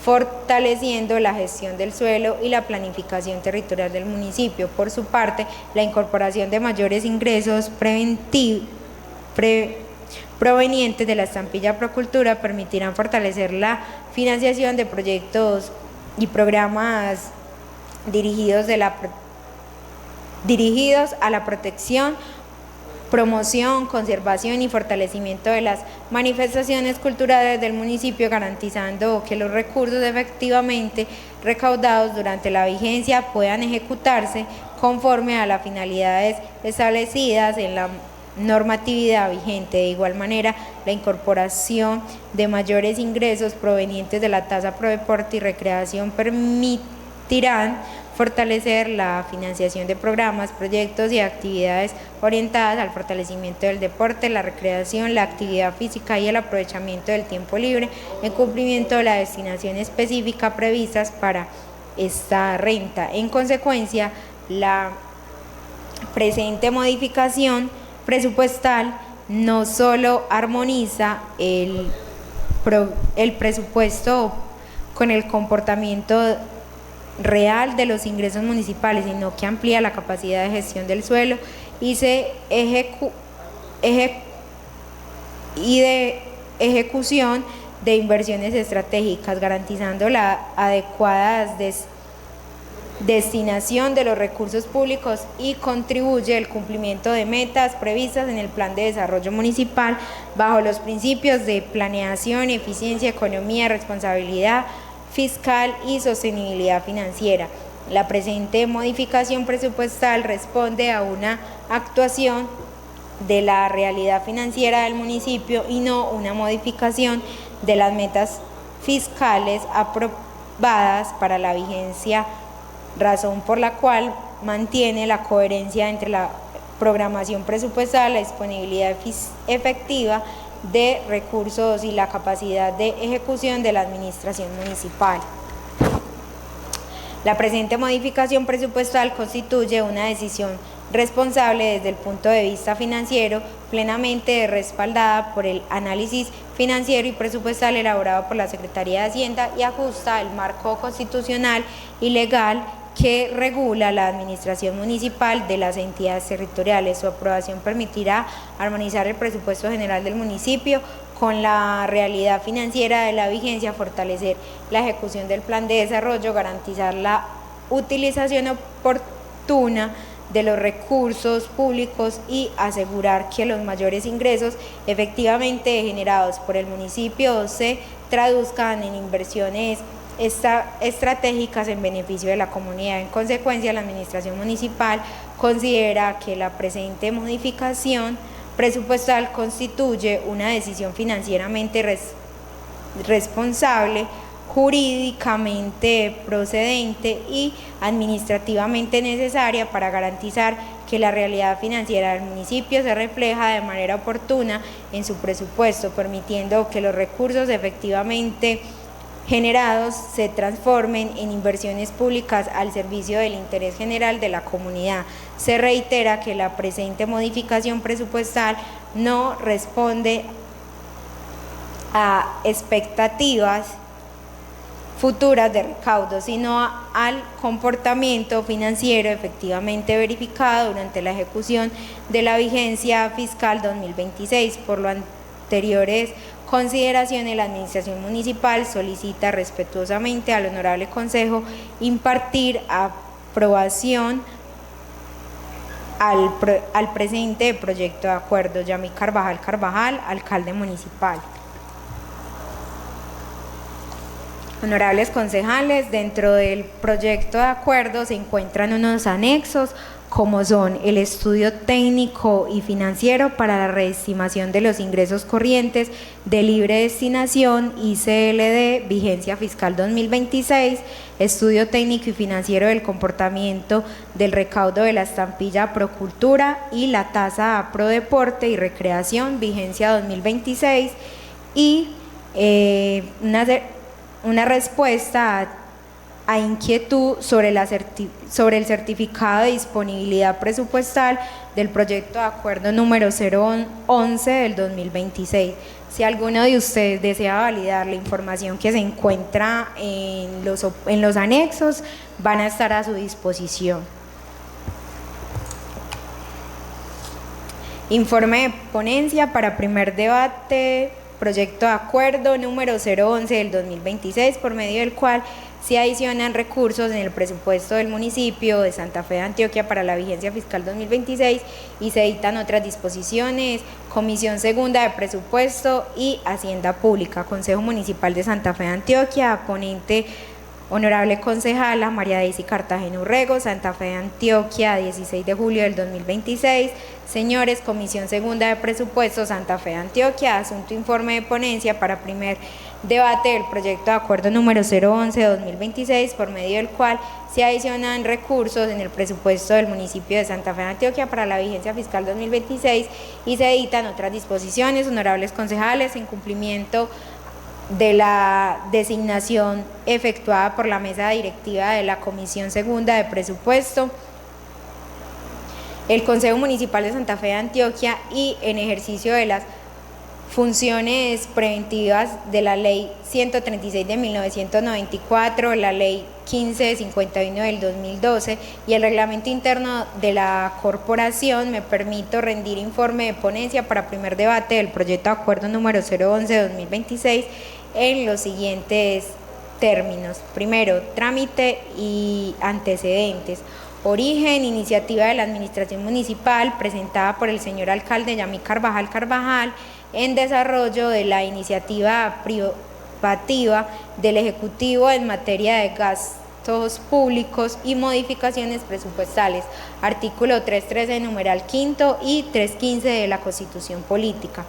fortaleciendo la gestión del suelo y la planificación territorial del municipio. Por su parte, la incorporación de mayores ingresos provenientes de la estampilla Procultura permitirán fortalecer la financiación de proyectos y programas dirigidos a la protección, promoción, conservación y fortalecimiento de las manifestaciones culturales del municipio, garantizando que los recursos efectivamente recaudados durante la vigencia puedan ejecutarse conforme a las finalidades establecidas en la normatividad vigente. De igual manera, la incorporación de mayores ingresos provenientes de la tasa pro deporte y recreación permitirán fortalecer la financiación de programas, proyectos y actividades orientadas al fortalecimiento del deporte, la recreación, la actividad física y el aprovechamiento del tiempo libre, en cumplimiento de la destinación específica previstas para esta renta. En consecuencia, la presente modificación presupuestal no solo armoniza el presupuesto con el comportamiento real de los ingresos municipales, sino que amplía la capacidad de gestión del suelo y de ejecución de inversiones estratégicas, garantizando la adecuada destinación de los recursos públicos y contribuye al cumplimiento de metas previstas en el Plan de Desarrollo Municipal bajo los principios de planeación, eficiencia, economía, responsabilidad fiscal y sostenibilidad financiera. La presente modificación presupuestal responde a una actuación de la realidad financiera del municipio y no una modificación de las metas fiscales aprobadas para la vigencia, razón por la cual mantiene la coherencia entre la programación presupuestal, la disponibilidad efectiva de recursos y la capacidad de ejecución de la administración municipal. La presente modificación presupuestal constituye una decisión responsable desde el punto de vista financiero, plenamente respaldada por el análisis financiero y presupuestal elaborado por la Secretaría de Hacienda y ajusta el marco constitucional y legal que regula la administración municipal de las entidades territoriales. Su aprobación permitirá armonizar el presupuesto general del municipio con la realidad financiera de la vigencia, fortalecer la ejecución del plan de desarrollo, garantizar la utilización oportuna de los recursos públicos y asegurar que los mayores ingresos efectivamente generados por el municipio se traduzcan en inversiones estratégicas en beneficio de la comunidad. En consecuencia, la Administración Municipal considera que la presente modificación presupuestal constituye una decisión financieramente responsable, jurídicamente procedente y administrativamente necesaria para garantizar que la realidad financiera del municipio se refleja de manera oportuna en su presupuesto, permitiendo que los recursos efectivamente generados se transformen en inversiones públicas al servicio del interés general de la comunidad. Se reitera que la presente modificación presupuestal no responde a expectativas futuras de recaudo, sino al comportamiento financiero efectivamente verificado durante la ejecución de la vigencia fiscal 2026. Por lo anteriores consideraciones, la Administración Municipal solicita respetuosamente al Honorable Consejo impartir aprobación al presente proyecto de acuerdo. Yamil Carvajal, alcalde municipal. Honorables concejales, dentro del proyecto de acuerdo se encuentran unos anexos como son el estudio técnico y financiero para la reestimación de los ingresos corrientes de libre destinación ICLD, vigencia fiscal 2026, estudio técnico y financiero del comportamiento del recaudo de la estampilla Procultura y la tasa Pro Deporte y Recreación, vigencia 2026, y una respuesta a inquietud sobre el certificado de disponibilidad presupuestal del proyecto de acuerdo número 011 del 2026. Si alguno de ustedes desea validar la información que se encuentra en los anexos, van a estar a su disposición. Informe de ponencia para primer debate, proyecto de acuerdo número 011 del 2026, por medio del cual se adicionan recursos en el presupuesto del municipio de Santa Fe de Antioquia para la vigencia fiscal 2026 y se dictan otras disposiciones. Comisión Segunda de Presupuesto y Hacienda Pública, Consejo Municipal de Santa Fe de Antioquia, ponente honorable concejala María Daisy Cartagena Urrego, Santa Fe de Antioquia, 16 de julio del 2026. Señores, Comisión Segunda de Presupuesto, Santa Fe de Antioquia, asunto informe de ponencia para primer debate del proyecto de acuerdo número 011 de 2026, por medio del cual se adicionan recursos en el presupuesto del municipio de Santa Fe de Antioquia para la vigencia fiscal 2026 y se dictan otras disposiciones. Honorables concejales, en cumplimiento de la designación efectuada por la mesa directiva de la Comisión Segunda de Presupuesto, el Consejo Municipal de Santa Fe de Antioquia, y en ejercicio de las funciones preventivas de la Ley 136 de 1994, la Ley 1551 del 2012 y el Reglamento Interno de la Corporación, me permito rendir informe de ponencia para primer debate del proyecto de acuerdo número 011 de 2026 en los siguientes términos. Primero, trámite y antecedentes. Origen, iniciativa de la Administración Municipal presentada por el señor alcalde Yamil Carvajal en desarrollo de la iniciativa privativa del Ejecutivo en materia de gastos públicos y modificaciones presupuestales, artículo 313 numeral quinto y 315 de la Constitución Política.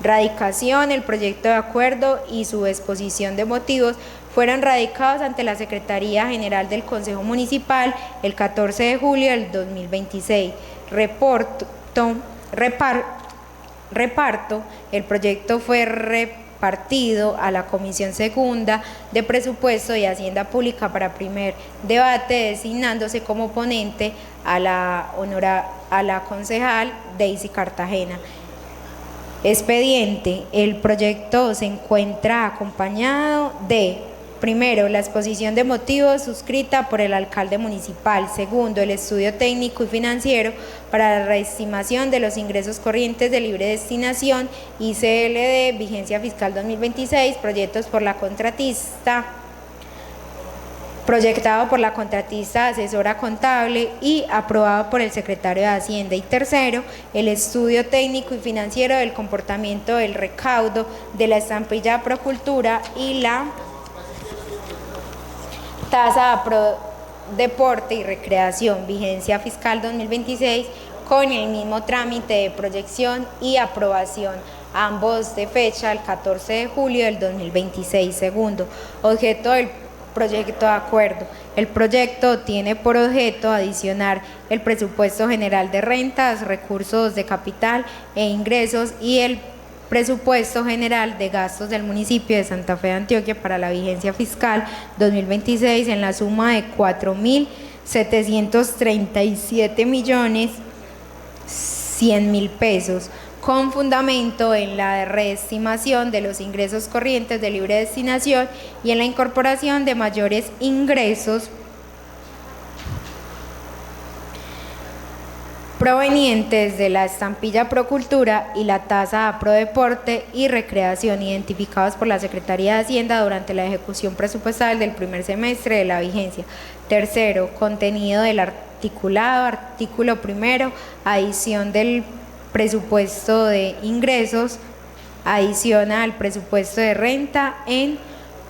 Radicación, el proyecto de acuerdo y su exposición de motivos fueron radicados ante la Secretaría General del Consejo Municipal el 14 de julio del 2026. Reparto, el proyecto fue repartido a la Comisión Segunda de Presupuesto y Hacienda Pública para primer debate, designándose como ponente a la concejal Daisy Cartagena. Expediente. El proyecto se encuentra acompañado de: primero, la exposición de motivos suscrita por el alcalde municipal. Segundo, el estudio técnico y financiero para la reestimación de los ingresos corrientes de libre destinación ICLD, vigencia fiscal 2026, proyectado por la contratista asesora contable y aprobado por el secretario de Hacienda. Y tercero, el estudio técnico y financiero del comportamiento del recaudo de la estampilla Procultura y la tasa pro deporte y recreación, vigencia fiscal 2026, con el mismo trámite de proyección y aprobación, ambos de fecha el 14 de julio del 2026. Segundo, objeto del proyecto de acuerdo. El proyecto tiene por objeto adicionar el presupuesto general de rentas, recursos de capital e ingresos y el presupuesto general de gastos del municipio de Santa Fe de Antioquia para la vigencia fiscal 2026 en la suma de 4.737.100.000 pesos, con fundamento en la reestimación de los ingresos corrientes de libre destinación y en la incorporación de mayores ingresos provenientes de la estampilla Procultura y la tasa Pro Deporte y Recreación, identificados por la Secretaría de Hacienda durante la ejecución presupuestal del primer semestre de la vigencia. Tercero, contenido del articulado. Artículo primero, adición del presupuesto de ingresos, adiciona al presupuesto de renta en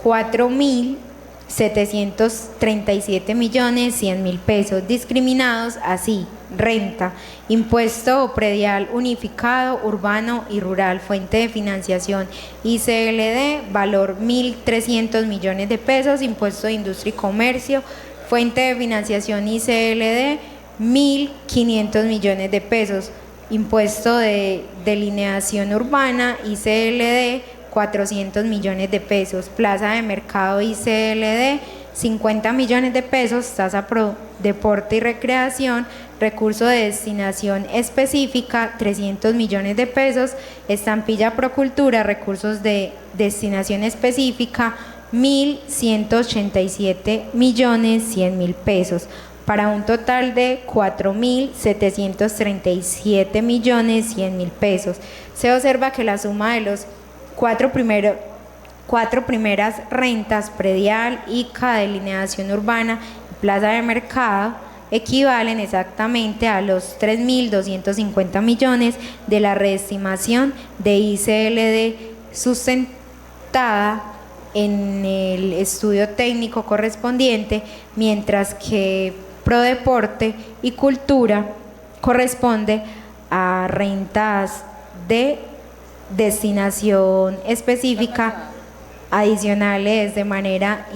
4.737.100.000 pesos, discriminados así: renta, impuesto predial unificado, urbano y rural, fuente de financiación ICLD, valor 1.300 millones de pesos, impuesto de industria y comercio, fuente de financiación ICLD, 1.500 millones de pesos, impuesto de delineación urbana ICLD, 400 millones de pesos, plaza de mercado ICLD, 50 millones de pesos, tasa Pro Deporte y Recreación, recurso de destinación específica, 300 millones de pesos, estampilla Procultura, recursos de destinación específica, 1.187.100.000 pesos, para un total de 4.737.100.000 pesos. Se observa que la suma de los cuatro primeras rentas, predial, ICA, delineación urbana y plaza de mercado, equivalen exactamente a los 3.250 millones de la reestimación de ICLD sustentada en el estudio técnico correspondiente, mientras que Pro Deporte y Cultura corresponde a rentas de destinación específica adicionales de manera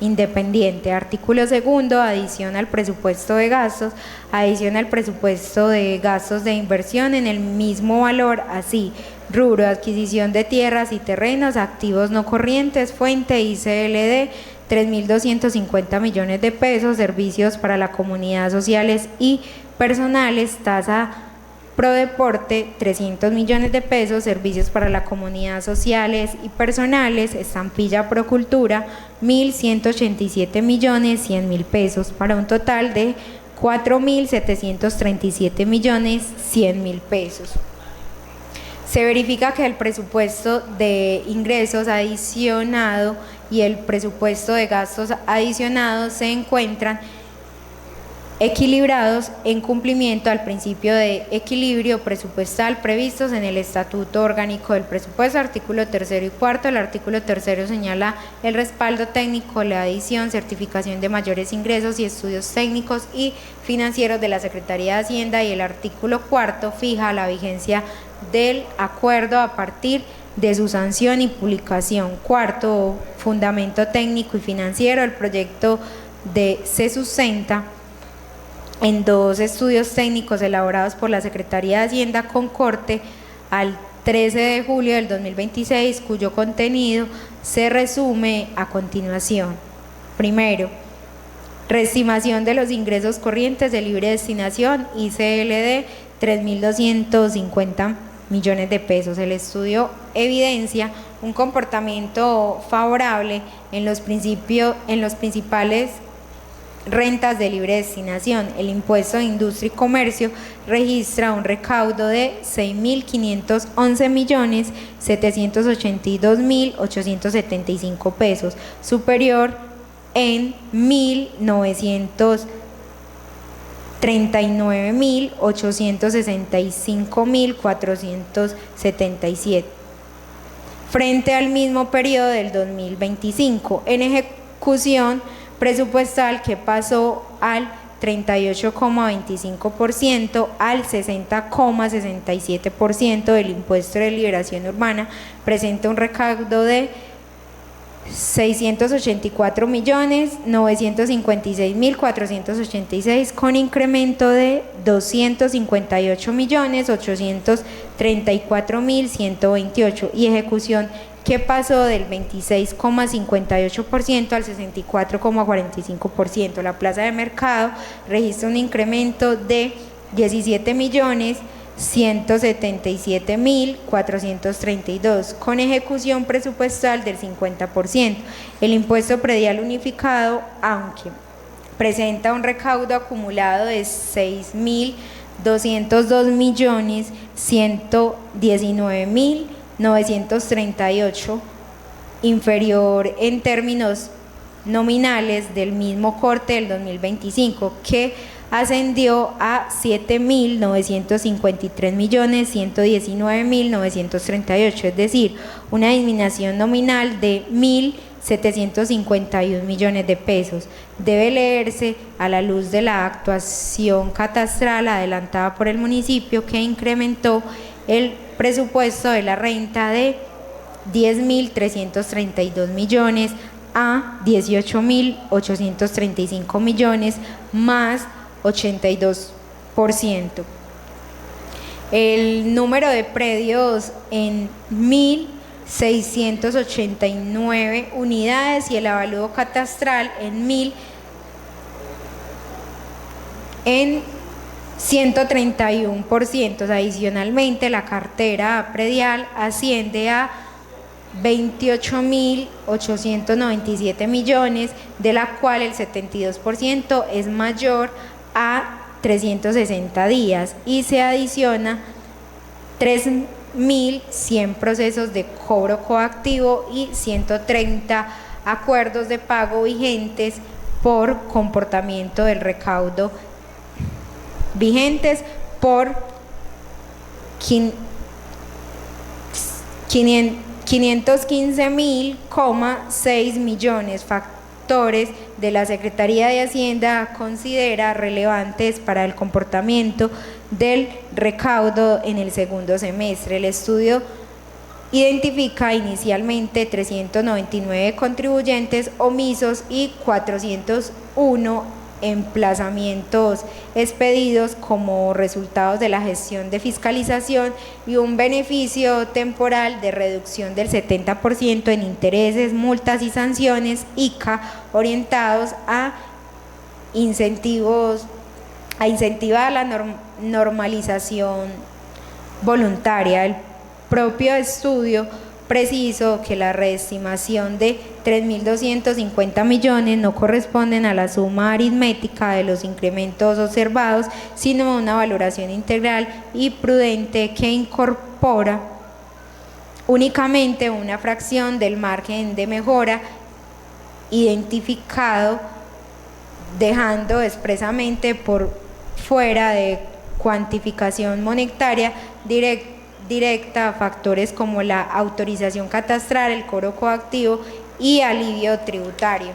independiente. Artículo segundo, adición al presupuesto de gastos, adición al presupuesto de gastos de inversión en el mismo valor, así: rubro, adquisición de tierras y terrenos, activos no corrientes, fuente ICLD, 3.250 millones de pesos, servicios para la comunidad sociales y personales, tasa Pro Deporte, 300 millones de pesos, servicios para la comunidad sociales y personales, estampilla Procultura, 1.187.100.000 pesos, para un total de 4.737.100.000 pesos. Se verifica que el presupuesto de ingresos adicionado y el presupuesto de gastos adicionados se encuentran equilibrados en cumplimiento al principio de equilibrio presupuestal previstos en el Estatuto Orgánico del Presupuesto, artículo tercero y cuarto. El artículo tercero señala el respaldo técnico, la adición, certificación de mayores ingresos y estudios técnicos y financieros de la Secretaría de Hacienda, y el artículo cuarto fija la vigencia del acuerdo a partir de su sanción y publicación. Cuarto, fundamento técnico y financiero. El proyecto se sustenta en dos estudios técnicos elaborados por la Secretaría de Hacienda con corte al 13 de julio del 2026, cuyo contenido se resume a continuación. Primero, reestimación de los ingresos corrientes de libre destinación ICLD, 3.250 millones de pesos. El estudio evidencia un comportamiento favorable en los principales rentas de libre destinación. El impuesto de industria y comercio registra un recaudo de 6.511.782.875 pesos, superior en 1.939.865.477 frente al mismo periodo del 2025, en ejecución presupuestal que pasó al 38,25% al 60,67% del impuesto de liberación urbana, presenta un recaudo de 684.956.486 con incremento de 258.834.128 y ejecución que pasó del 26,58% al 64,45%. La plaza de mercado registra un incremento de 17.177.432 con ejecución presupuestal del 50%. El impuesto predial unificado, aunque presenta un recaudo acumulado de 6.202.119.938, inferior en términos nominales del mismo corte del 2025, que ascendió a 7.953.119.938, es decir, una disminución nominal de 1.751 millones de pesos. Debe leerse a la luz de la actuación catastral adelantada por el municipio, que incrementó el presupuesto de la renta de 10.332 millones a 18.835 millones más 82%. El número de predios en 1.689 unidades y el avalúo catastral en 131%. Adicionalmente, la cartera predial asciende a 28.897 millones, de la cual el 72% es mayor a 360 días y se adiciona 3.100 procesos de cobro coactivo y 130 acuerdos de pago vigentes por comportamiento del recaudo vigentes por 515.6 millones. Factores de la Secretaría de Hacienda considera relevantes para el comportamiento del recaudo en el segundo semestre. El estudio identifica inicialmente 399 contribuyentes omisos y 401 emplazamientos expedidos como resultados de la gestión de fiscalización y un beneficio temporal de reducción del 70% en intereses, multas y sanciones ICA orientados a incentivar la normalización voluntaria. El propio estudio precisó que la reestimación de 3.250 millones no corresponden a la suma aritmética de los incrementos observados, sino a una valoración integral y prudente que incorpora únicamente una fracción del margen de mejora identificado, dejando expresamente por fuera de cuantificación monetaria directa factores como la autorización catastral, el cobro coactivo y alivio tributario.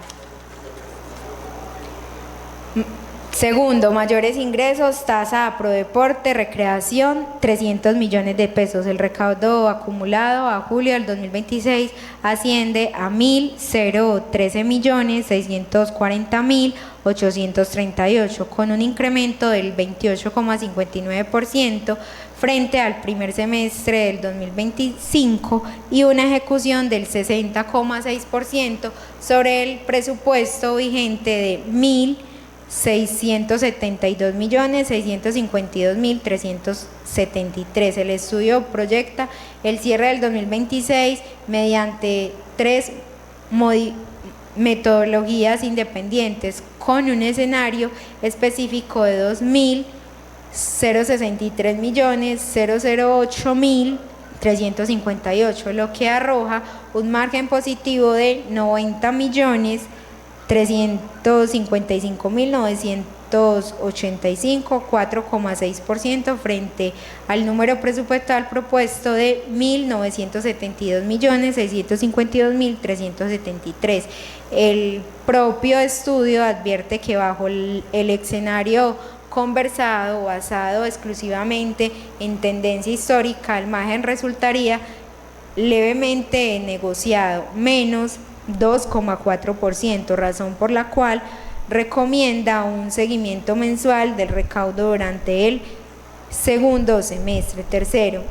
Segundo, mayores ingresos, tasa pro deporte, recreación, 300 millones de pesos. El recaudo acumulado a julio del 2026 asciende a 1.013.640.838, con un incremento del 28,59% frente al primer semestre del 2025 y una ejecución del 60,6% sobre el presupuesto vigente de 672.652.373. El estudio proyecta el cierre del 2026 mediante 3 metodologías independientes con un escenario específico de 2.000, 063.000, 008.358, lo que arroja un margen positivo de 90.355.985, 4,6% frente al número presupuestal propuesto de 1.972.652.373. El propio estudio advierte que bajo el escenario conversado, basado exclusivamente en tendencia histórica, el margen resultaría levemente negociado, menos 2,4%, razón por la cual recomienda un seguimiento mensual del recaudo durante el segundo semestre. Tercero,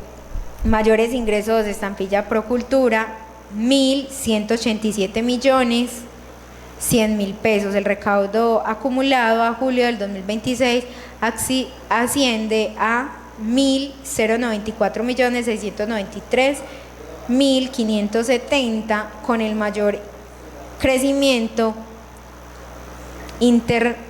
mayores ingresos de estampilla Procultura, 1.187.100.000 pesos. El recaudo acumulado a julio del 2026 asciende a 1.094.693.570, con el mayor crecimiento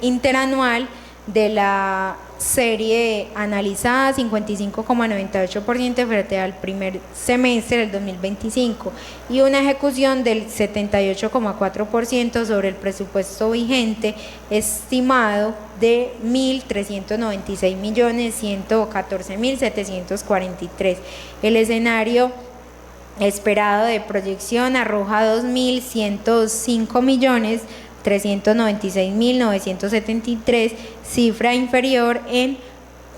interanual de la serie analizada, 55,98% frente al primer semestre del 2025, y una ejecución del 78,4% sobre el presupuesto vigente estimado de 1.396.114.743. El escenario esperado de proyección arroja 2.105.396.973, cifra inferior en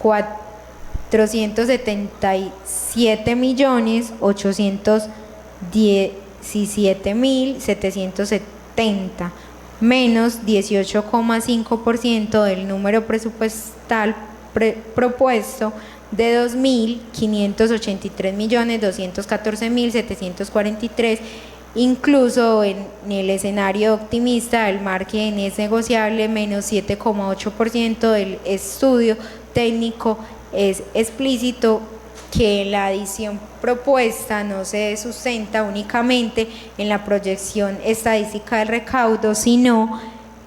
477.817.770, menos 18,5% del número presupuestal propuesto de 2.583.214.743. Incluso en el escenario optimista, el margen es negociable, menos 7,8%. del estudio técnico es explícito que la adición propuesta no se sustenta únicamente en la proyección estadística del recaudo, sino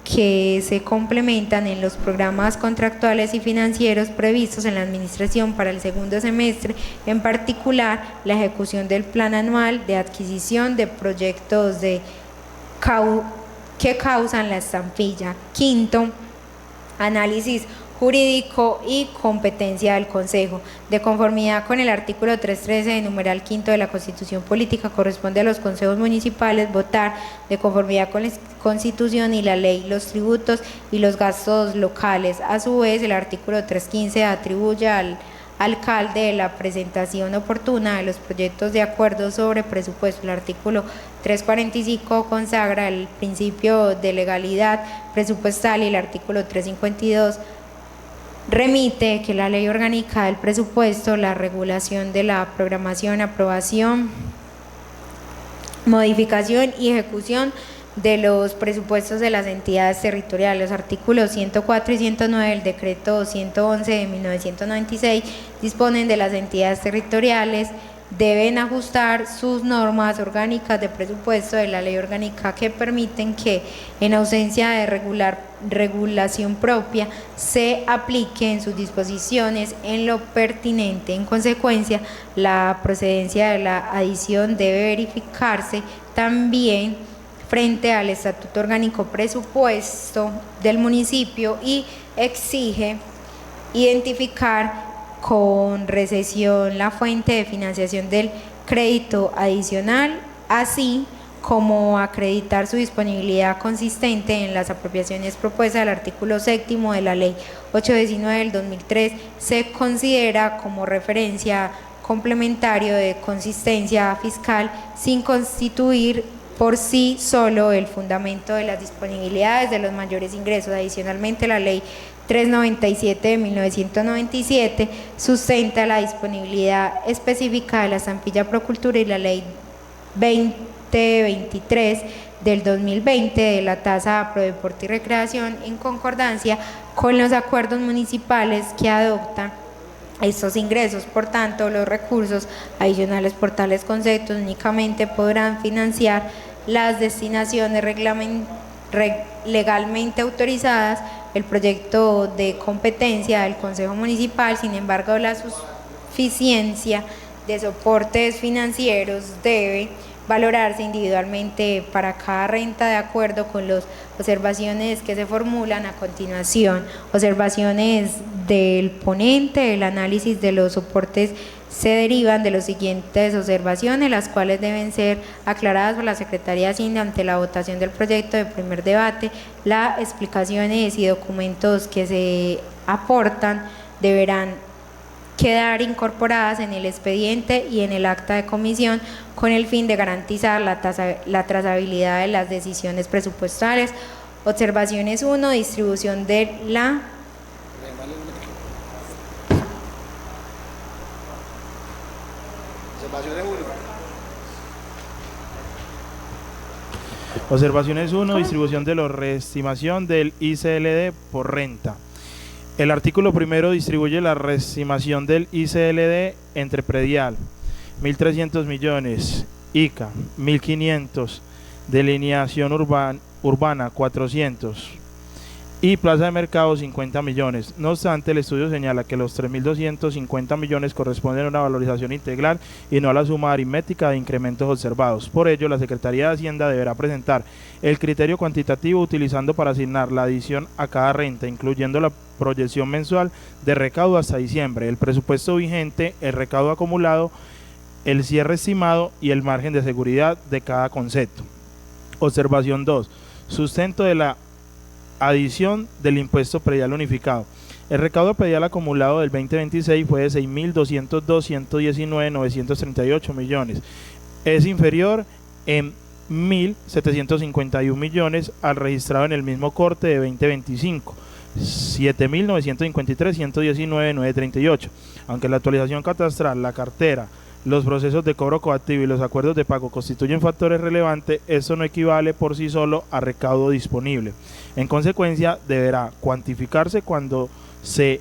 que se complementan en los programas contractuales y financieros previstos en la administración para el segundo semestre, en particular la ejecución del plan anual de adquisición de proyectos que causan la estampilla. Quinto, análisis jurídico y competencia del Consejo. De conformidad con el artículo 313 de numeral quinto de la Constitución Política, corresponde a los consejos municipales votar de conformidad con la Constitución y la ley los tributos y los gastos locales. A su vez, el artículo 315 atribuye al alcalde la presentación oportuna de los proyectos de acuerdo sobre presupuesto. El artículo 345 consagra el principio de legalidad presupuestal y el artículo 352 remite que la ley orgánica del presupuesto, la regulación de la programación, aprobación, modificación y ejecución de los presupuestos de las entidades territoriales. Los artículos 104 y 109 del decreto 111 de 1996 disponen de las entidades territoriales deben ajustar sus normas orgánicas de presupuesto de la ley orgánica que permiten que, en ausencia de regulación propia, se apliquen sus disposiciones en lo pertinente. En consecuencia, la procedencia de la adición debe verificarse también frente al Estatuto Orgánico Presupuesto del municipio y exige identificar con recesión la fuente de financiación del crédito adicional, así como acreditar su disponibilidad consistente en las apropiaciones propuestas. Al artículo 7º de la Ley 819 del 2003 se considera como referencia complementario de consistencia fiscal sin constituir por sí solo el fundamento de las disponibilidades de los mayores ingresos. Adicionalmente, la Ley 397 de 1997 sustenta la disponibilidad específica de la estampilla Procultura y la Ley 2023 del 2020 de la tasa Pro Deporte y Recreación en concordancia con los acuerdos municipales que adoptan estos ingresos. Por tanto, los recursos adicionales por tales conceptos únicamente podrán financiar las destinaciones legalmente autorizadas, el proyecto de competencia del Consejo Municipal. Sin embargo, la suficiencia de soportes financieros debe valorarse individualmente para cada renta de acuerdo con las observaciones que se formulan a continuación. Observaciones del ponente. El análisis de los soportes se derivan de las siguientes observaciones, las cuales deben ser aclaradas por la Secretaría de Hacienda ante la votación del proyecto de primer debate. Las explicaciones y documentos que se aportan deberán quedar incorporadas en el expediente y en el acta de comisión con el fin de garantizar la trazabilidad de las decisiones presupuestales. Observaciones 1. Distribución de la Observaciones 1. Distribución de la reestimación del ICLD por renta. El artículo primero distribuye la reestimación del ICLD entre predial, 1.300 millones, ICA, 1.500, delineación urbana, 400 y plaza de mercado, 50 millones. No obstante, el estudio señala que los 3.250 millones corresponden a una valorización integral y no a la suma aritmética de incrementos observados. Por ello, la Secretaría de Hacienda deberá presentar el criterio cuantitativo utilizando para asignar la adición a cada renta, incluyendo la proyección mensual de recaudo hasta diciembre, el presupuesto vigente, el recaudo acumulado, el cierre estimado y el margen de seguridad de cada concepto. Observación 2. Sustento de la adición del impuesto predial unificado. El recaudo predial acumulado del 2026 fue de 6.202.119.938 millones. Es inferior en 1.751 millones al registrado en el mismo corte de 2025, 7.953.119.938. Aunque la actualización catastral, la cartera, los procesos de cobro coactivo y los acuerdos de pago constituyen factores relevantes, esto no equivale por sí solo a recaudo disponible. En consecuencia, deberá cuantificarse cuánto se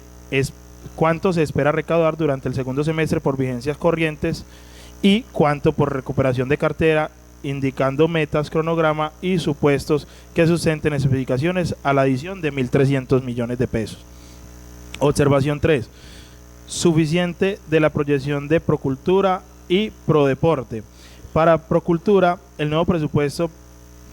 espera recaudar durante el segundo semestre por vigencias corrientes y cuánto por recuperación de cartera, indicando metas, cronograma y supuestos que sustenten especificaciones a la adición de 1.300 millones de pesos. Observación 3. Suficiente de la proyección de Procultura y Prodeporte. Para Procultura, el nuevo presupuesto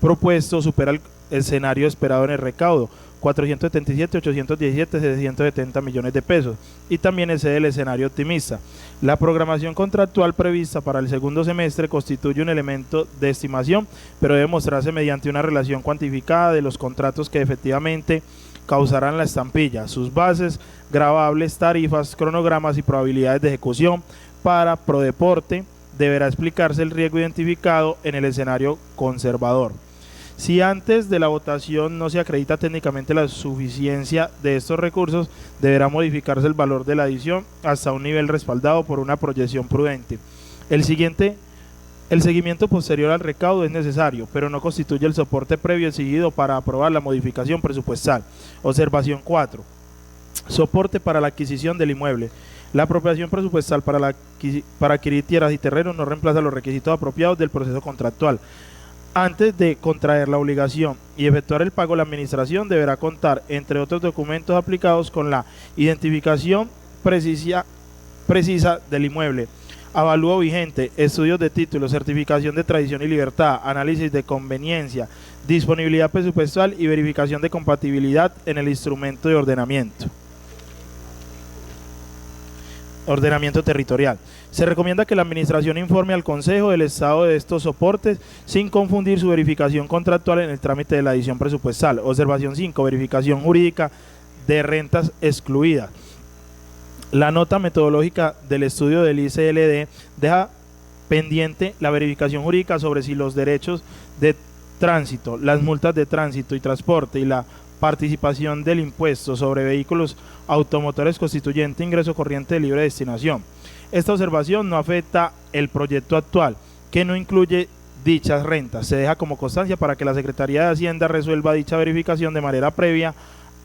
propuesto supera el escenario esperado en el recaudo, 477, 817, 770 millones de pesos, y también excede el escenario optimista. La programación contractual prevista para el segundo semestre constituye un elemento de estimación, pero debe mostrarse mediante una relación cuantificada de los contratos que efectivamente causarán la estampilla, sus bases, gravables, tarifas, cronogramas y probabilidades de ejecución. Para Prodeporte deberá explicarse el riesgo identificado en el escenario conservador. Si antes de la votación no se acredita técnicamente la suficiencia de estos recursos, deberá modificarse el valor de la adición hasta un nivel respaldado por una proyección prudente. El seguimiento posterior al recaudo es necesario, pero no constituye el soporte previo exigido para aprobar la modificación presupuestal. Observación 4. Soporte para la adquisición del inmueble. La apropiación presupuestal para adquirir tierras y terrenos no reemplaza los requisitos apropiados del proceso contractual. Antes de contraer la obligación y efectuar el pago, la administración deberá contar, entre otros documentos aplicados, con la identificación precisa del inmueble, avalúo vigente, estudios de título, certificación de tradición y libertad, análisis de conveniencia, disponibilidad presupuestal y verificación de compatibilidad en el instrumento de ordenamiento territorial. Se recomienda que la administración informe al Consejo del estado de estos soportes sin confundir su verificación contractual en el trámite de la adición presupuestal. Observación 5. Verificación jurídica de rentas excluidas. La nota metodológica del estudio del ICLD deja pendiente la verificación jurídica sobre si los derechos de tránsito, las multas de tránsito y transporte y la participación del impuesto sobre vehículos automotores constituyente ingreso corriente de libre destinación. Esta observación no afecta el proyecto actual, que no incluye dichas rentas. Se deja como constancia para que la Secretaría de Hacienda resuelva dicha verificación de manera previa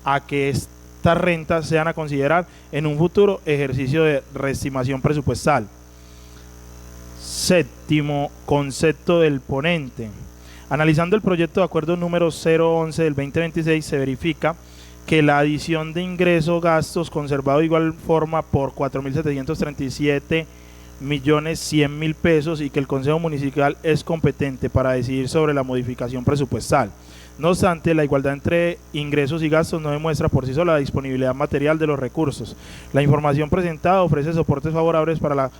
a que estas rentas sean a considerar en un futuro ejercicio de reestimación presupuestal. Séptimo concepto del ponente. Analizando el proyecto de acuerdo número 011 del 2026, se verifica que la adición de ingresos-gastos conservado de igual forma por 4.737.100.000 pesos y que el Consejo Municipal es competente para decidir sobre la modificación presupuestal. No obstante, la igualdad entre ingresos y gastos no demuestra por sí sola la disponibilidad material de los recursos. La información presentada ofrece soportes favorables para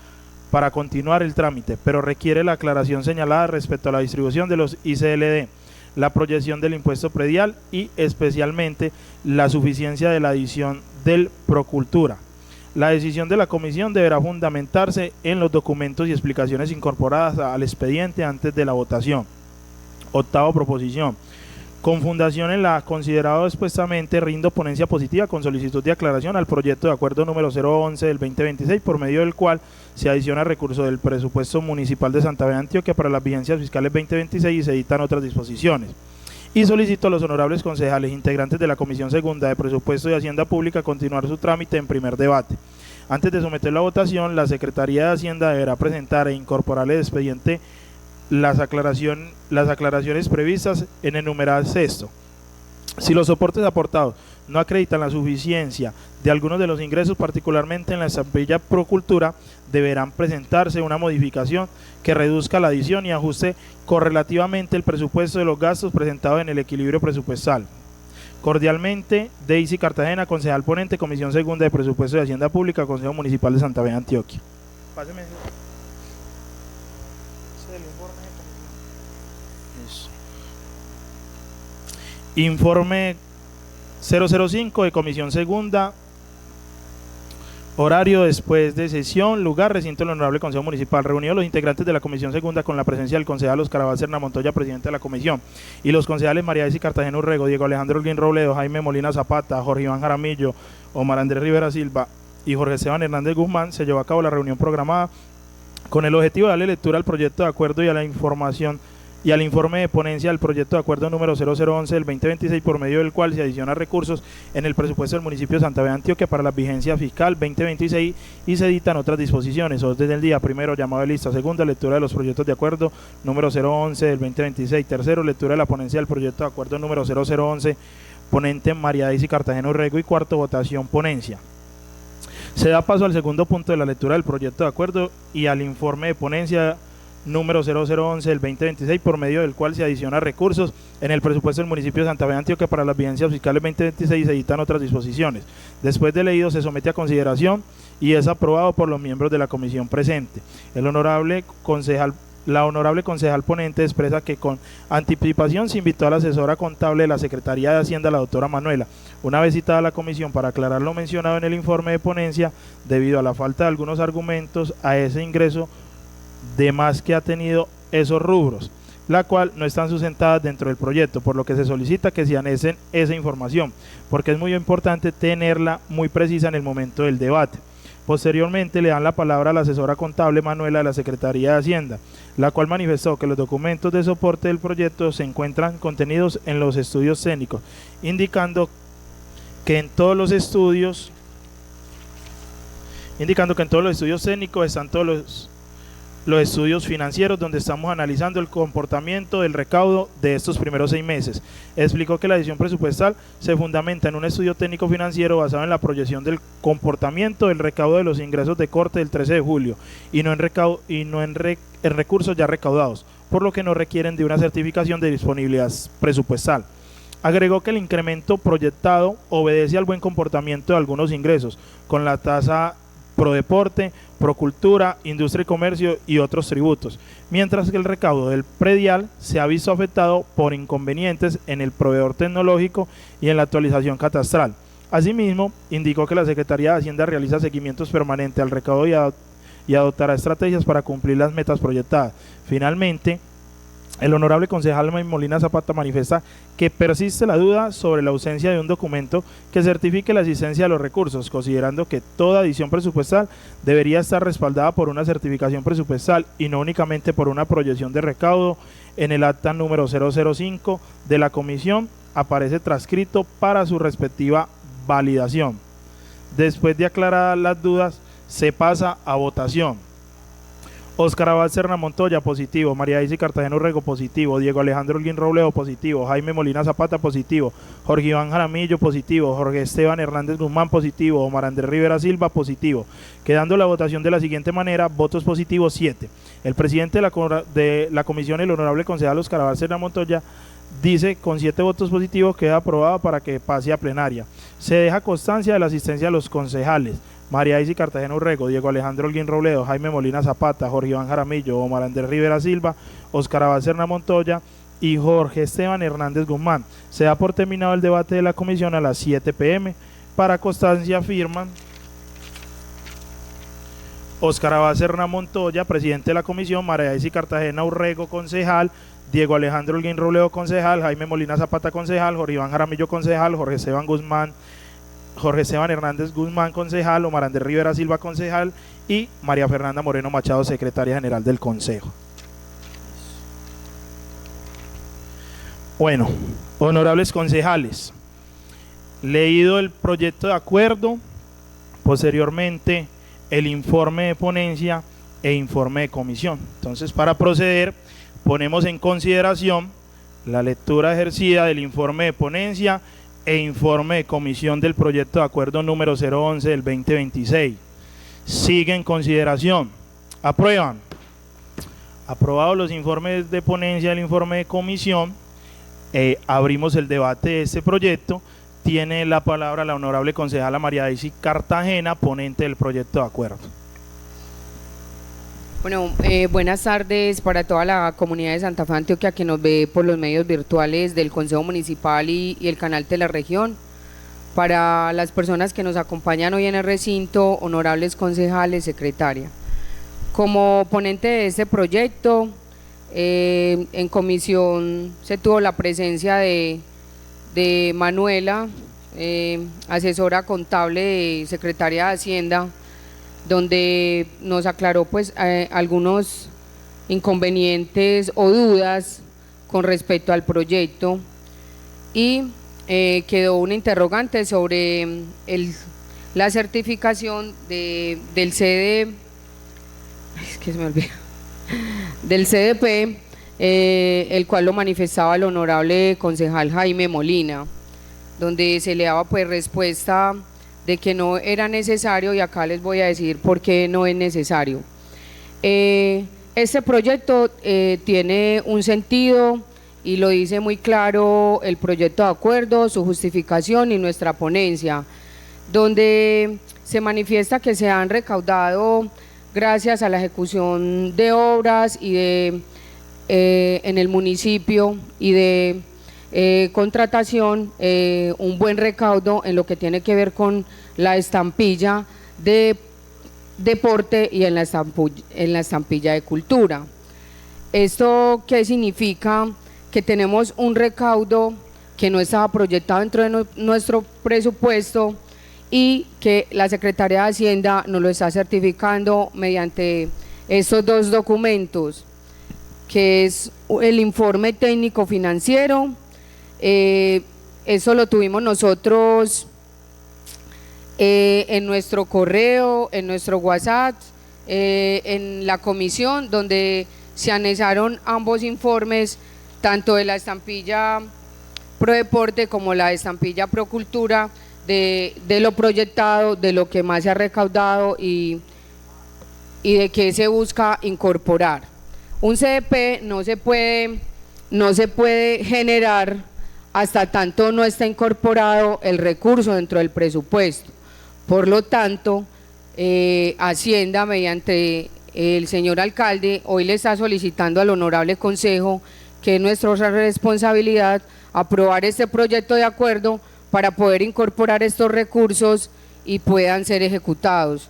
continuar el trámite, pero requiere la aclaración señalada respecto a la distribución de los ICLD, la proyección del impuesto predial y especialmente la suficiencia de la adición del Procultura. La decisión de la comisión deberá fundamentarse en los documentos y explicaciones incorporadas al expediente antes de la votación. Octava proposición. Con fundación en la considerado expuestamente, rindo ponencia positiva con solicitud de aclaración al proyecto de acuerdo número 011 del 2026, por medio del cual se adiciona recurso del presupuesto municipal de Santa Fe de Antioquia para las vigencias fiscales 2026 y se dictan otras disposiciones. Y solicito a los honorables concejales integrantes de la Comisión Segunda de Presupuesto y Hacienda Pública continuar su trámite en primer debate. Antes de someterlo a votación, la Secretaría de Hacienda deberá presentar e incorporar al expediente las aclaraciones previstas en el numeral sexto. Si los soportes aportados no acreditan la suficiencia de algunos de los ingresos, particularmente en la estampilla Procultura, deberán presentarse una modificación que reduzca la adición y ajuste correlativamente el presupuesto de los gastos presentados en el equilibrio presupuestal. Cordialmente, Daisy Cartagena, concejal ponente, Comisión Segunda de Presupuesto de Hacienda Pública, Consejo Municipal de Santa Fe de Antioquia. Páseme eso. Informe 005 de Comisión Segunda. Horario después de sesión. Lugar, recinto del Honorable Consejo Municipal. Reunidos los integrantes de la Comisión Segunda con la presencia del concejal Oscar Abad Serna Montoya, presidente de la Comisión, y los concejales María Daisy Cartagena Urrego, Diego Alejandro Holguín Robledo, Jaime Molina Zapata, Jorge Iván Jaramillo, Omar Andrés Rivera Silva y Jorge Esteban Hernández Guzmán. Se llevó a cabo la reunión programada con el objetivo de darle lectura al proyecto de acuerdo y a la información y al informe de ponencia del proyecto de acuerdo número 0011 del 2026, por medio del cual se adiciona recursos en el presupuesto del municipio de Santa Fe de Antioquia para la vigencia fiscal 2026 y se dictan otras disposiciones. Orden del día: primero, llamado de lista; segunda, lectura de los proyectos de acuerdo número 011 del 2026; tercero, lectura de la ponencia del proyecto de acuerdo número 0011, ponente María Daisy Cartagena Urrego; y cuarto, votación ponencia. Se da paso al segundo punto de la lectura del proyecto de acuerdo y al informe de ponencia número 0011 del 2026, por medio del cual se adiciona recursos en el presupuesto del municipio de Santa Fe de Antioquia para las vigencias fiscales 2026 y se dictan otras disposiciones. Después de leído, se somete a consideración y es aprobado por los miembros de la comisión presente. La honorable concejal ponente expresa que con anticipación se invitó a la asesora contable de la Secretaría de Hacienda, la doctora Manuela, una vez citada a la comisión, para aclarar lo mencionado en el informe de ponencia, debido a la falta de algunos argumentos a ese ingreso de más que ha tenido esos rubros, la cual no están sustentadas dentro del proyecto, por lo que se solicita que se anexen esa información, porque es muy importante tenerla muy precisa en el momento del debate. Posteriormente le dan la palabra a la asesora contable Manuela de la Secretaría de Hacienda, la cual manifestó que los documentos de soporte del proyecto se encuentran contenidos en los estudios técnicos, indicando que en todos los estudios técnicos están todos los estudios financieros donde estamos analizando el comportamiento del recaudo de estos primeros 6 meses. Explicó que la decisión presupuestal se fundamenta en un estudio técnico financiero basado en la proyección del comportamiento del recaudo de los ingresos de corte del 13 de julio y no en recursos ya recaudados, por lo que no requieren de una certificación de disponibilidad presupuestal. Agregó que el incremento proyectado obedece al buen comportamiento de algunos ingresos, con la tasa Prodeporte, Procultura, Industria y Comercio y otros tributos, mientras que el recaudo del predial se ha visto afectado por inconvenientes en el proveedor tecnológico y en la actualización catastral. Asimismo, indicó que la Secretaría de Hacienda realiza seguimientos permanentes al recaudo y adoptará estrategias para cumplir las metas proyectadas. Finalmente, El honorable concejal Molina Zapata manifiesta que persiste la duda sobre la ausencia de un documento que certifique la existencia de los recursos, considerando que toda adición presupuestal debería estar respaldada por una certificación presupuestal y no únicamente por una proyección de recaudo. En el acta número 005 de la comisión aparece transcrito para su respectiva validación. Después de aclaradas las dudas, se pasa a votación. Óscar Abad Serna Montoya, positivo. María Daisy Cartagena Urrego, positivo. Diego Alejandro Holguín Robledo, positivo. Jaime Molina Zapata, positivo. Jorge Iván Jaramillo, positivo. Jorge Esteban Hernández Guzmán, positivo. Omar Andrés Rivera Silva, positivo. Quedando la votación de la siguiente manera: votos positivos 7. El presidente de la comisión, el honorable concejal Óscar Abad Serna Montoya, dice: con 7 votos positivos queda aprobada para que pase a plenaria. Se deja constancia de la asistencia de los concejales María Daisy Cartagena Urrego, Diego Alejandro Holguín Robledo, Jaime Molina Zapata, Jorge Iván Jaramillo, Omar Andrés Rivera Silva, Óscar Abad Serna Montoya y Jorge Esteban Hernández Guzmán. Se da por terminado el debate de la comisión a las 7 p.m. Para constancia firman Óscar Abad Serna Montoya, presidente de la comisión; María Daisy Cartagena Urrego, concejal; Diego Alejandro Holguín Robledo, concejal; Jaime Molina Zapata, concejal; Jorge Iván Jaramillo, concejal; Jorge Esteban Hernández Guzmán, concejal; Omar Andrés Rivera Silva, concejal; y María Fernanda Moreno Machado, secretaria general del Consejo. Bueno, honorables concejales, leído el proyecto de acuerdo, posteriormente el informe de ponencia e informe de comisión. Entonces, para proceder, ponemos en consideración la lectura ejercida del informe de ponencia e informe de comisión del proyecto de acuerdo número 011 del 2026. Sigue en consideración. Aprueban. Aprobados los informes de ponencia y el informe de comisión, abrimos el debate de este proyecto. Tiene la palabra la honorable concejala María Daisy Cartagena, ponente del proyecto de acuerdo. Bueno, buenas tardes para toda la comunidad de Santa Fe de Antioquia que nos ve por los medios virtuales del Consejo Municipal y el canal de la región. Para las personas que nos acompañan hoy en el recinto, honorables concejales, secretaria. Como ponente de este proyecto, en comisión se tuvo la presencia de Manuela, asesora contable de Secretaría de Hacienda, donde nos aclaró pues algunos inconvenientes o dudas con respecto al proyecto, y quedó una interrogante sobre la certificación del CDP, el cual lo manifestaba el honorable concejal Jaime Molina, donde se le daba pues respuesta de que no era necesario, y acá les voy a decir por qué no es necesario. Este proyecto tiene un sentido y lo dice muy claro el proyecto de acuerdo, su justificación y nuestra ponencia, donde se manifiesta que se han recaudado, gracias a la ejecución de obras y en el municipio y de contratación, un buen recaudo en lo que tiene que ver con la estampilla de deporte y en la estampilla de cultura. ¿Esto qué significa? Que tenemos un recaudo que no estaba proyectado dentro de nuestro presupuesto y que la Secretaría de Hacienda nos lo está certificando mediante estos dos documentos, que es el informe técnico financiero. Eso lo tuvimos nosotros en nuestro correo, en nuestro WhatsApp, en la comisión, donde se anexaron ambos informes, tanto de la estampilla Pro Deporte como la estampilla Pro Cultura, de lo proyectado, de lo que más se ha recaudado y de qué se busca incorporar. Un CDP no se puede generar hasta tanto no está incorporado el recurso dentro del presupuesto. Por lo tanto, Hacienda, mediante el señor alcalde, hoy le está solicitando al honorable consejo, que es nuestra responsabilidad, aprobar este proyecto de acuerdo para poder incorporar estos recursos y puedan ser ejecutados.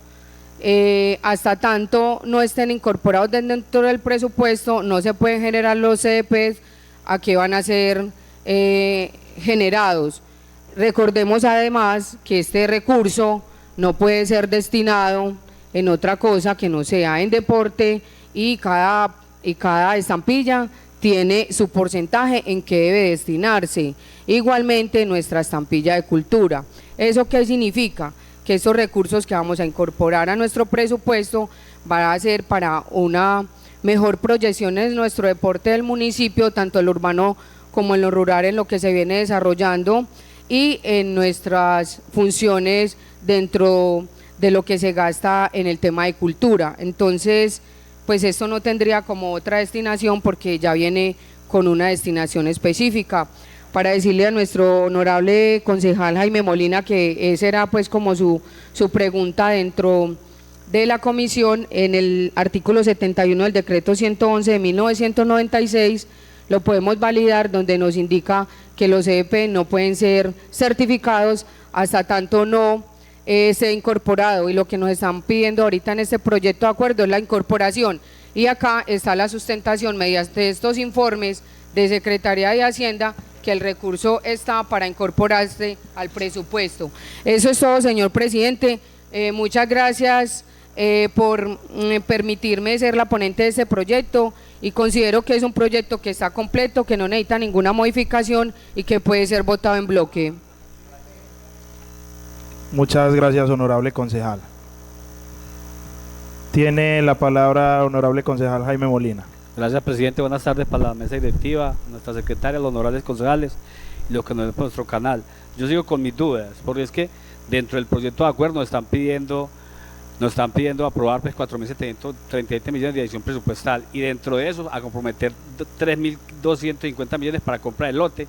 hasta tanto no estén incorporados dentro del presupuesto, no se pueden generar los CDPs. ¿A qué van a ser generados? Recordemos además que este recurso no puede ser destinado en otra cosa que no sea en deporte, y cada estampilla tiene su porcentaje en que debe destinarse. Igualmente nuestra estampilla de cultura. ¿Eso qué significa? Que estos recursos que vamos a incorporar a nuestro presupuesto van a ser para una mejor proyección en nuestro deporte del municipio, tanto en lo urbano como en lo rural, en lo que se viene desarrollando, y en nuestras funciones dentro de lo que se gasta en el tema de cultura. Entonces, pues esto no tendría como otra destinación, porque ya viene con una destinación específica. Para decirle a nuestro honorable concejal Jaime Molina que esa era pues como su pregunta dentro de la comisión, en el artículo 71 del decreto 111 de 1996, lo podemos validar, donde nos indica que los CDP no pueden ser certificados hasta tanto no esté incorporado, y lo que nos están pidiendo ahorita en este proyecto de acuerdo es la incorporación, y acá está la sustentación mediante estos informes de Secretaría de Hacienda que el recurso está para incorporarse al presupuesto. Eso es todo, señor presidente. Muchas gracias por permitirme ser la ponente de este proyecto, y considero que es un proyecto que está completo, que no necesita ninguna modificación y que puede ser votado en bloque. Muchas gracias, honorable concejal. Tiene la palabra honorable concejal Jaime Molina. Gracias, presidente. Buenas tardes para la mesa directiva, nuestra secretaria, los honorables concejales y los que nos ven por nuestro canal. Yo sigo con mis dudas, porque es que dentro del proyecto de acuerdo nos están pidiendo aprobar pues 4.737 millones de adición presupuestal, y dentro de eso a comprometer 3.250 millones para compra del lote.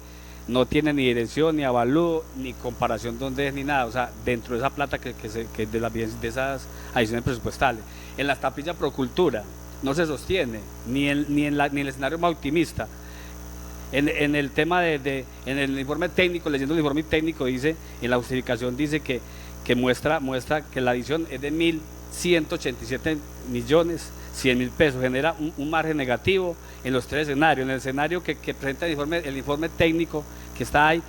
No tiene ni dirección, ni avalúo, ni comparación dónde es, ni nada. O sea, dentro de esa plata que de esas adiciones presupuestales. En la estampilla Procultura no se sostiene, ni en el escenario más optimista. En el tema en el informe técnico, leyendo el informe técnico, dice, en la justificación dice que muestra que la adición es de 1.187 millones 100 mil pesos, genera un margen negativo en los tres escenarios. En el escenario que presenta el informe técnico que está ahí,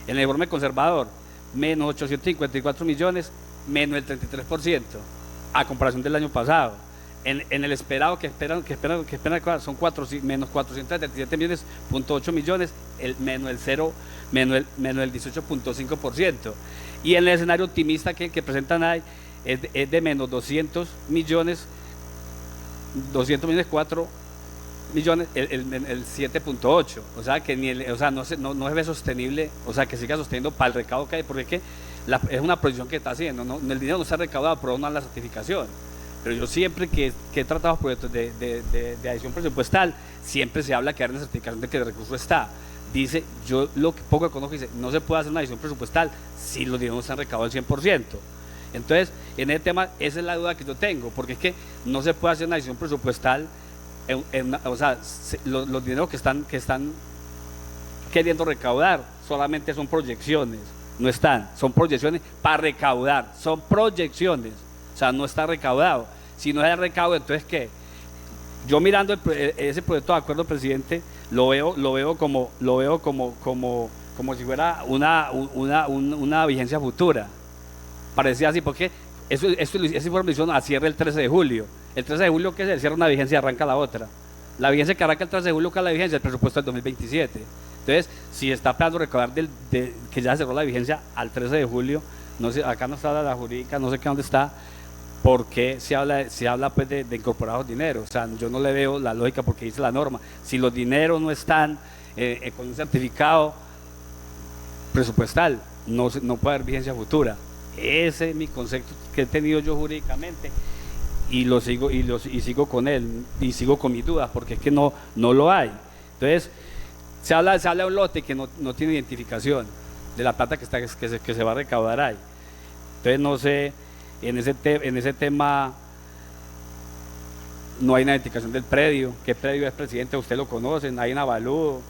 en el informe conservador, menos 854 millones, menos el 33%, a comparación del año pasado. En el esperado que esperan son menos 437 millones, .8 millones, menos el 18.5%. Y en el escenario optimista que presentan ahí es de menos 200 millones, 4 millones, el 7.8, o sea que no se ve sostenible, o sea que siga sosteniendo para el recaudo que hay, porque es que es una proyección que está haciendo, el dinero no se ha recaudado, pero no la certificación. Pero yo siempre que he tratado proyectos de adición presupuestal, siempre se habla que hay una certificación de que el recurso está. Dice, yo lo que poco conozco, dice, no se puede hacer una adición presupuestal si los dineros no se han recaudado al 100%. Entonces, en ese tema, esa es la duda que yo tengo, porque es que no se puede hacer una adición presupuestal, o sea, los dineros que están queriendo recaudar solamente son proyecciones, no son proyecciones para recaudar, son proyecciones, o sea, no está recaudado. Si no hay recaudo, entonces ¿qué? Yo mirando ese proyecto de acuerdo, presidente, lo veo como si fuera una vigencia futura. Parecía así, porque esa información a cierre el 13 de julio. El 13 de julio, que se cierra una vigencia y arranca la otra. La vigencia que arranca el 13 de julio, que es la vigencia del presupuesto del 2027. Entonces, si está esperando recaudar que ya cerró la vigencia al 13 de julio, no sé, acá no está la jurídica, no sé qué dónde está, porque se habla pues de incorporar los dineros. O sea, yo no le veo la lógica, porque dice la norma, si los dineros no están con un certificado presupuestal, no puede haber vigencia futura. Ese es mi concepto que he tenido yo jurídicamente, y sigo con él, y sigo con mis dudas, porque es que no lo hay. Entonces, se habla de un lote que no tiene identificación de la plata que se va a recaudar ahí. Entonces, no sé, en ese tema no hay una identificación del predio. ¿Qué predio es, presidente? Usted lo conocen, hay un avalúo,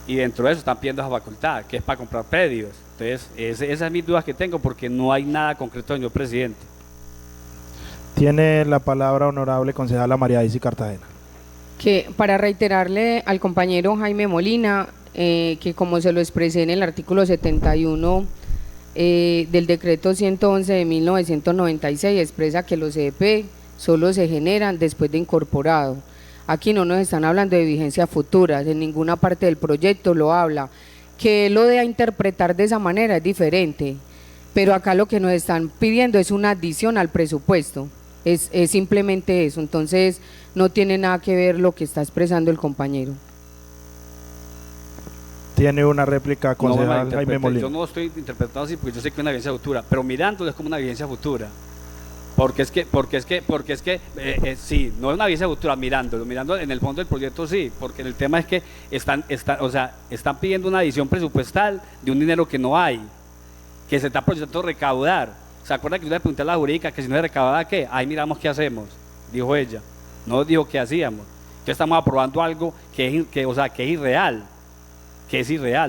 y dentro de eso están pidiendo esa facultad, que es para comprar predios. Entonces, esas son mis dudas que tengo, porque no hay nada concreto, señor presidente. Tiene la palabra honorable concejala María Daisy Cartagena. Que para reiterarle al compañero Jaime Molina, que como se lo expresé en el artículo 71 del decreto 111 de 1996, expresa que los CDP solo se generan después de incorporado. Aquí no nos están hablando de vigencia futura, en ninguna parte del proyecto lo habla. Que lo de interpretar de esa manera es diferente, pero acá lo que nos están pidiendo es una adición al presupuesto, es simplemente eso, entonces no tiene nada que ver lo que está expresando el compañero. Tiene una réplica concejal No, Jaime Molina. yo no estoy interpretando así porque yo sé que es una vigencia futura, pero mirándolo es como una vigencia futura. Porque es que sí, no es una vigencia futura, mirando en el fondo del proyecto sí, porque el tema es que están pidiendo una adición presupuestal de un dinero que no hay, que se está proyectando recaudar. ¿Se acuerda que yo le pregunté a la jurídica que si no se recaudaba qué? Ahí miramos qué hacemos, dijo ella, no dijo qué hacíamos. Entonces estamos aprobando algo que es irreal,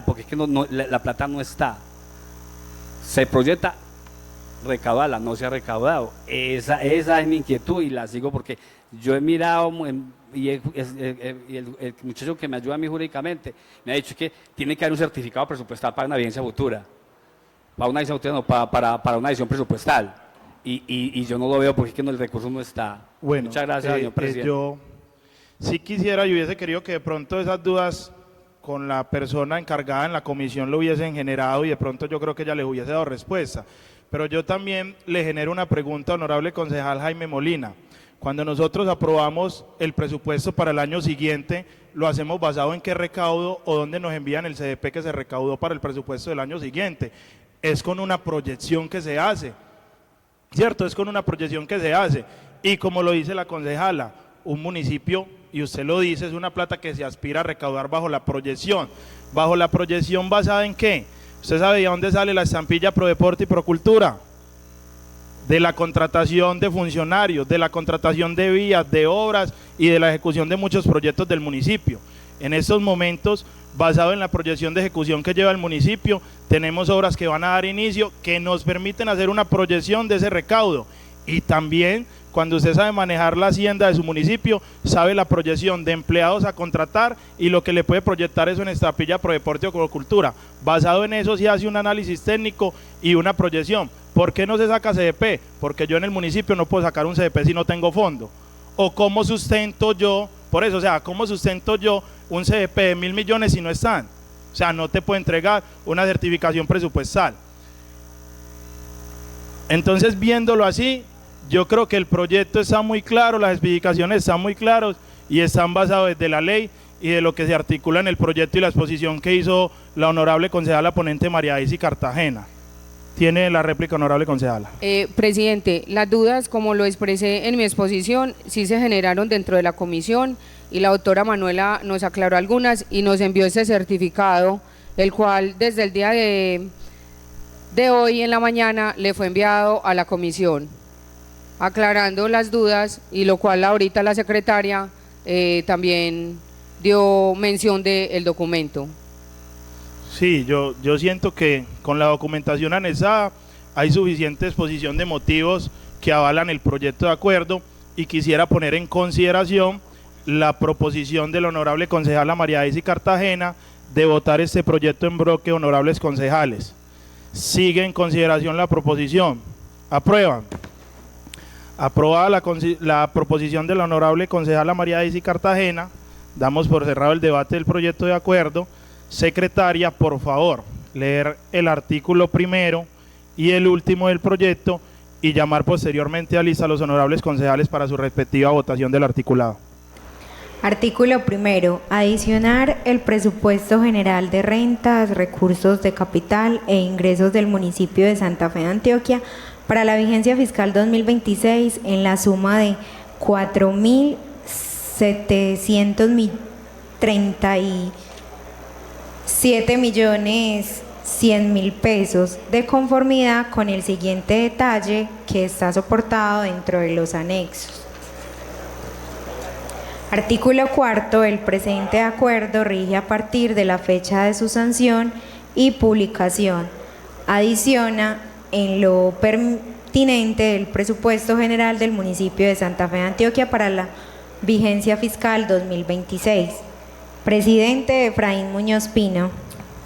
porque es que la plata no está. Se proyecta recaudarla, no se ha recaudado. Esa es mi inquietud y la sigo porque yo he mirado y el muchacho que me ayuda a mí jurídicamente me ha dicho que tiene que haber un certificado presupuestal para una vigencia futura. Para una vigencia futura, no, para una adición presupuestal. Y yo no lo veo porque es que el recurso no está. Bueno, muchas gracias, señor presidente. Yo sí quisiera, yo hubiese querido que de pronto esas dudas con la persona encargada en la comisión lo hubiesen generado y de pronto yo creo que ella les hubiese dado respuesta. Pero yo también le genero una pregunta, honorable concejal Jaime Molina. Cuando nosotros aprobamos el presupuesto para el año siguiente, ¿lo hacemos basado en qué recaudo o dónde nos envían el CDP que se recaudó para el presupuesto del año siguiente? Es con una proyección que se hace, ¿cierto? Es con una proyección que se hace. Y como lo dice la concejala, un municipio, y usted lo dice, es una plata que se aspira a recaudar bajo la proyección. ¿Bajo la proyección basada en qué? ¿Usted sabe de dónde sale la estampilla Prodeporte y Procultura? De la contratación de funcionarios, de la contratación de vías, de obras y de la ejecución de muchos proyectos del municipio. En estos momentos, basado en la proyección de ejecución que lleva el municipio, tenemos obras que van a dar inicio, que nos permiten hacer una proyección de ese recaudo. Y también, cuando usted sabe manejar la hacienda de su municipio, sabe la proyección de empleados a contratar y lo que le puede proyectar eso en estampilla Prodeporte o Procultura. Basado en eso se hace un análisis técnico y una proyección. ¿Por qué no se saca CDP? Porque yo en el municipio no puedo sacar un CDP si no tengo fondo. ¿O cómo sustento yo? Por eso, o sea, ¿cómo sustento yo un CDP de 1.000 millones si no están? O sea, no te puedo entregar una certificación presupuestal. Entonces, viéndolo así, yo creo que el proyecto está muy claro, las especificaciones están muy claros y están basados desde la ley y de lo que se articula en el proyecto y la exposición que hizo la honorable concejala ponente María Daisy Cartagena. Tiene la réplica, honorable concejala. Presidente, las dudas, como lo expresé en mi exposición, sí se generaron dentro de la comisión y la doctora Manuela nos aclaró algunas y nos envió ese certificado, el cual desde el día de hoy en la mañana le fue enviado a la comisión, aclarando las dudas y lo cual ahorita la secretaria también dio mención del documento. Sí, yo siento que con la documentación anexada hay suficiente exposición de motivos que avalan el proyecto de acuerdo y quisiera poner en consideración la proposición del honorable concejala María Daisy Cartagena de votar este proyecto en bloque, honorables concejales. Sigue en consideración la proposición. ¿Aprueban? Aprobada la proposición de la honorable concejala María Daisy Cartagena, damos por cerrado el debate del proyecto de acuerdo. Secretaria, por favor, leer el artículo primero y el último del proyecto y llamar posteriormente a lista a los honorables concejales para su respectiva votación del articulado. Artículo primero. Adicionar el presupuesto general de rentas, recursos de capital e ingresos del municipio de Santa Fe de Antioquia para la vigencia fiscal 2026 en la suma de 4.737.100.000 pesos, de conformidad con el siguiente detalle que está soportado dentro de los anexos. Artículo cuarto. El presente acuerdo rige a partir de la fecha de su sanción y publicación. Adiciona en lo pertinente del presupuesto general del municipio de Santa Fe de Antioquia para la vigencia fiscal 2026. Presidente Efraín Muñoz Pino.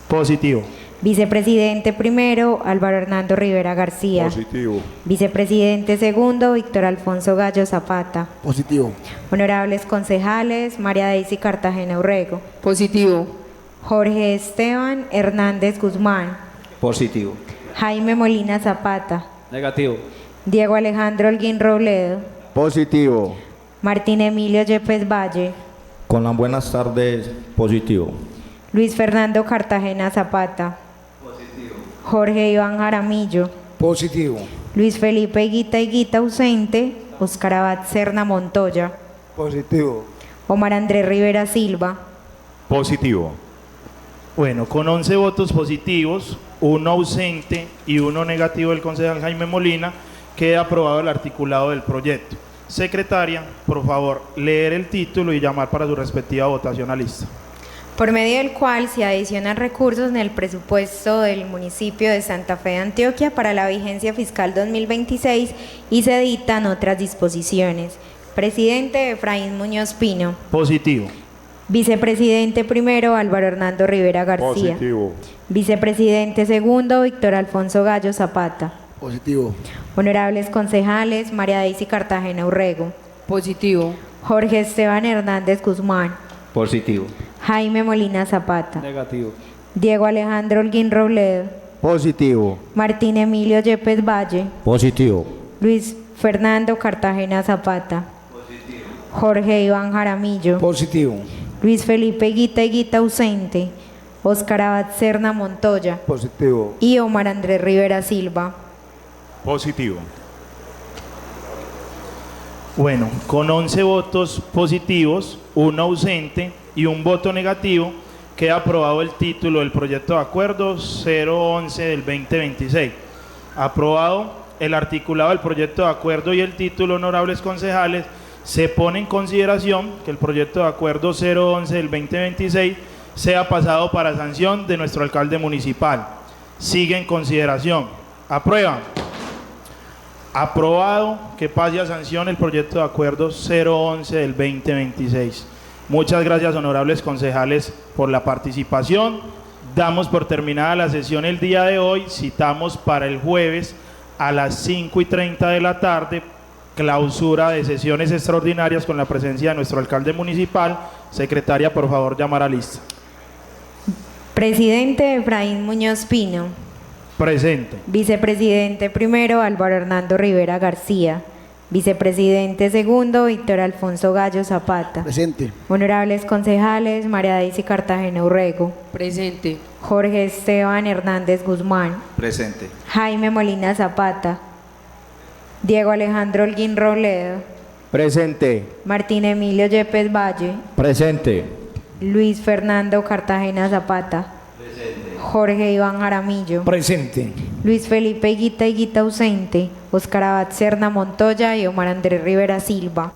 Positivo. Vicepresidente primero, Álvaro Hernando Rivera García. Positivo. Vicepresidente segundo, Víctor Alfonso Gallo Zapata. Positivo. Honorables concejales, María Daisy Cartagena Urrego. Positivo. Jorge Esteban Hernández Guzmán. Positivo. Jaime Molina Zapata. Negativo. Diego Alejandro Holguín Robledo. Positivo. Martín Emilio Yepes Valle. Con las buenas tardes, positivo. Luis Fernando Cartagena Zapata. Jorge Iván Jaramillo. Positivo. Luis Felipe Higuita ausente. Oscar Abad Serna Montoya. Positivo. Omar Andrés Rivera Silva. Positivo. Bueno, con 11 votos positivos, 1 ausente y 1 negativo del concejal Jaime Molina, queda aprobado el articulado del proyecto. Secretaria, por favor, leer el título y llamar para su respectiva votación a lista. Por medio del cual se adicionan recursos en el presupuesto del municipio de Santa Fe de Antioquia para la vigencia fiscal 2026 y se dictan otras disposiciones. Presidente Efraín Muñoz Pino. Positivo. Vicepresidente primero, Álvaro Hernando Rivera García. Positivo. Vicepresidente segundo, Víctor Alfonso Gallo Zapata. Positivo. Honorables concejales, María Daisy Cartagena Urrego. Positivo. Jorge Esteban Hernández Guzmán. Positivo. Jaime Molina Zapata. Negativo. Diego Alejandro Holguín Robledo. Positivo. Martín Emilio Yepes Valle. Positivo. Luis Fernando Cartagena Zapata. Jorge Iván Jaramillo. Positivo. Luis Felipe Higuita ausente. Oscar Abad Serna Montoya. Positivo. Y Omar Andrés Rivera Silva. Positivo. Bueno, con 11 votos positivos, 1 ausente y 1 voto negativo, queda aprobado el título del proyecto de acuerdo 011 del 2026. Aprobado el articulado del proyecto de acuerdo y el título, honorables concejales, se pone en consideración que el proyecto de acuerdo 011 del 2026 sea pasado para sanción de nuestro alcalde municipal. Sigue en consideración. Aprueban. Aprobado que pase a sanción el proyecto de acuerdo 011 del 2026. Muchas gracias, honorables concejales, por la participación. Damos por terminada la sesión el día de hoy. Citamos para el jueves a las 5:30 de la tarde, clausura de sesiones extraordinarias con la presencia de nuestro alcalde municipal. Secretaria, por favor, llamar a lista. Presidente Efraín Muñoz Pino. Presente. Vicepresidente primero, Álvaro Hernando Rivera García. Vicepresidente segundo, Víctor Alfonso Gallo Zapata. Presente. Honorables concejales, María Daisy Cartagena Urrego. Presente. Jorge Esteban Hernández Guzmán. Presente. Jaime Molina Zapata. Diego Alejandro Holguín Robledo. Presente. Martín Emilio Yepes Valle. Presente. Luis Fernando Cartagena Zapata. Jorge Iván Jaramillo. Presente. Luis Felipe Higuita ausente. Oscar Abad Serna Montoya y Omar Andrés Rivera Silva.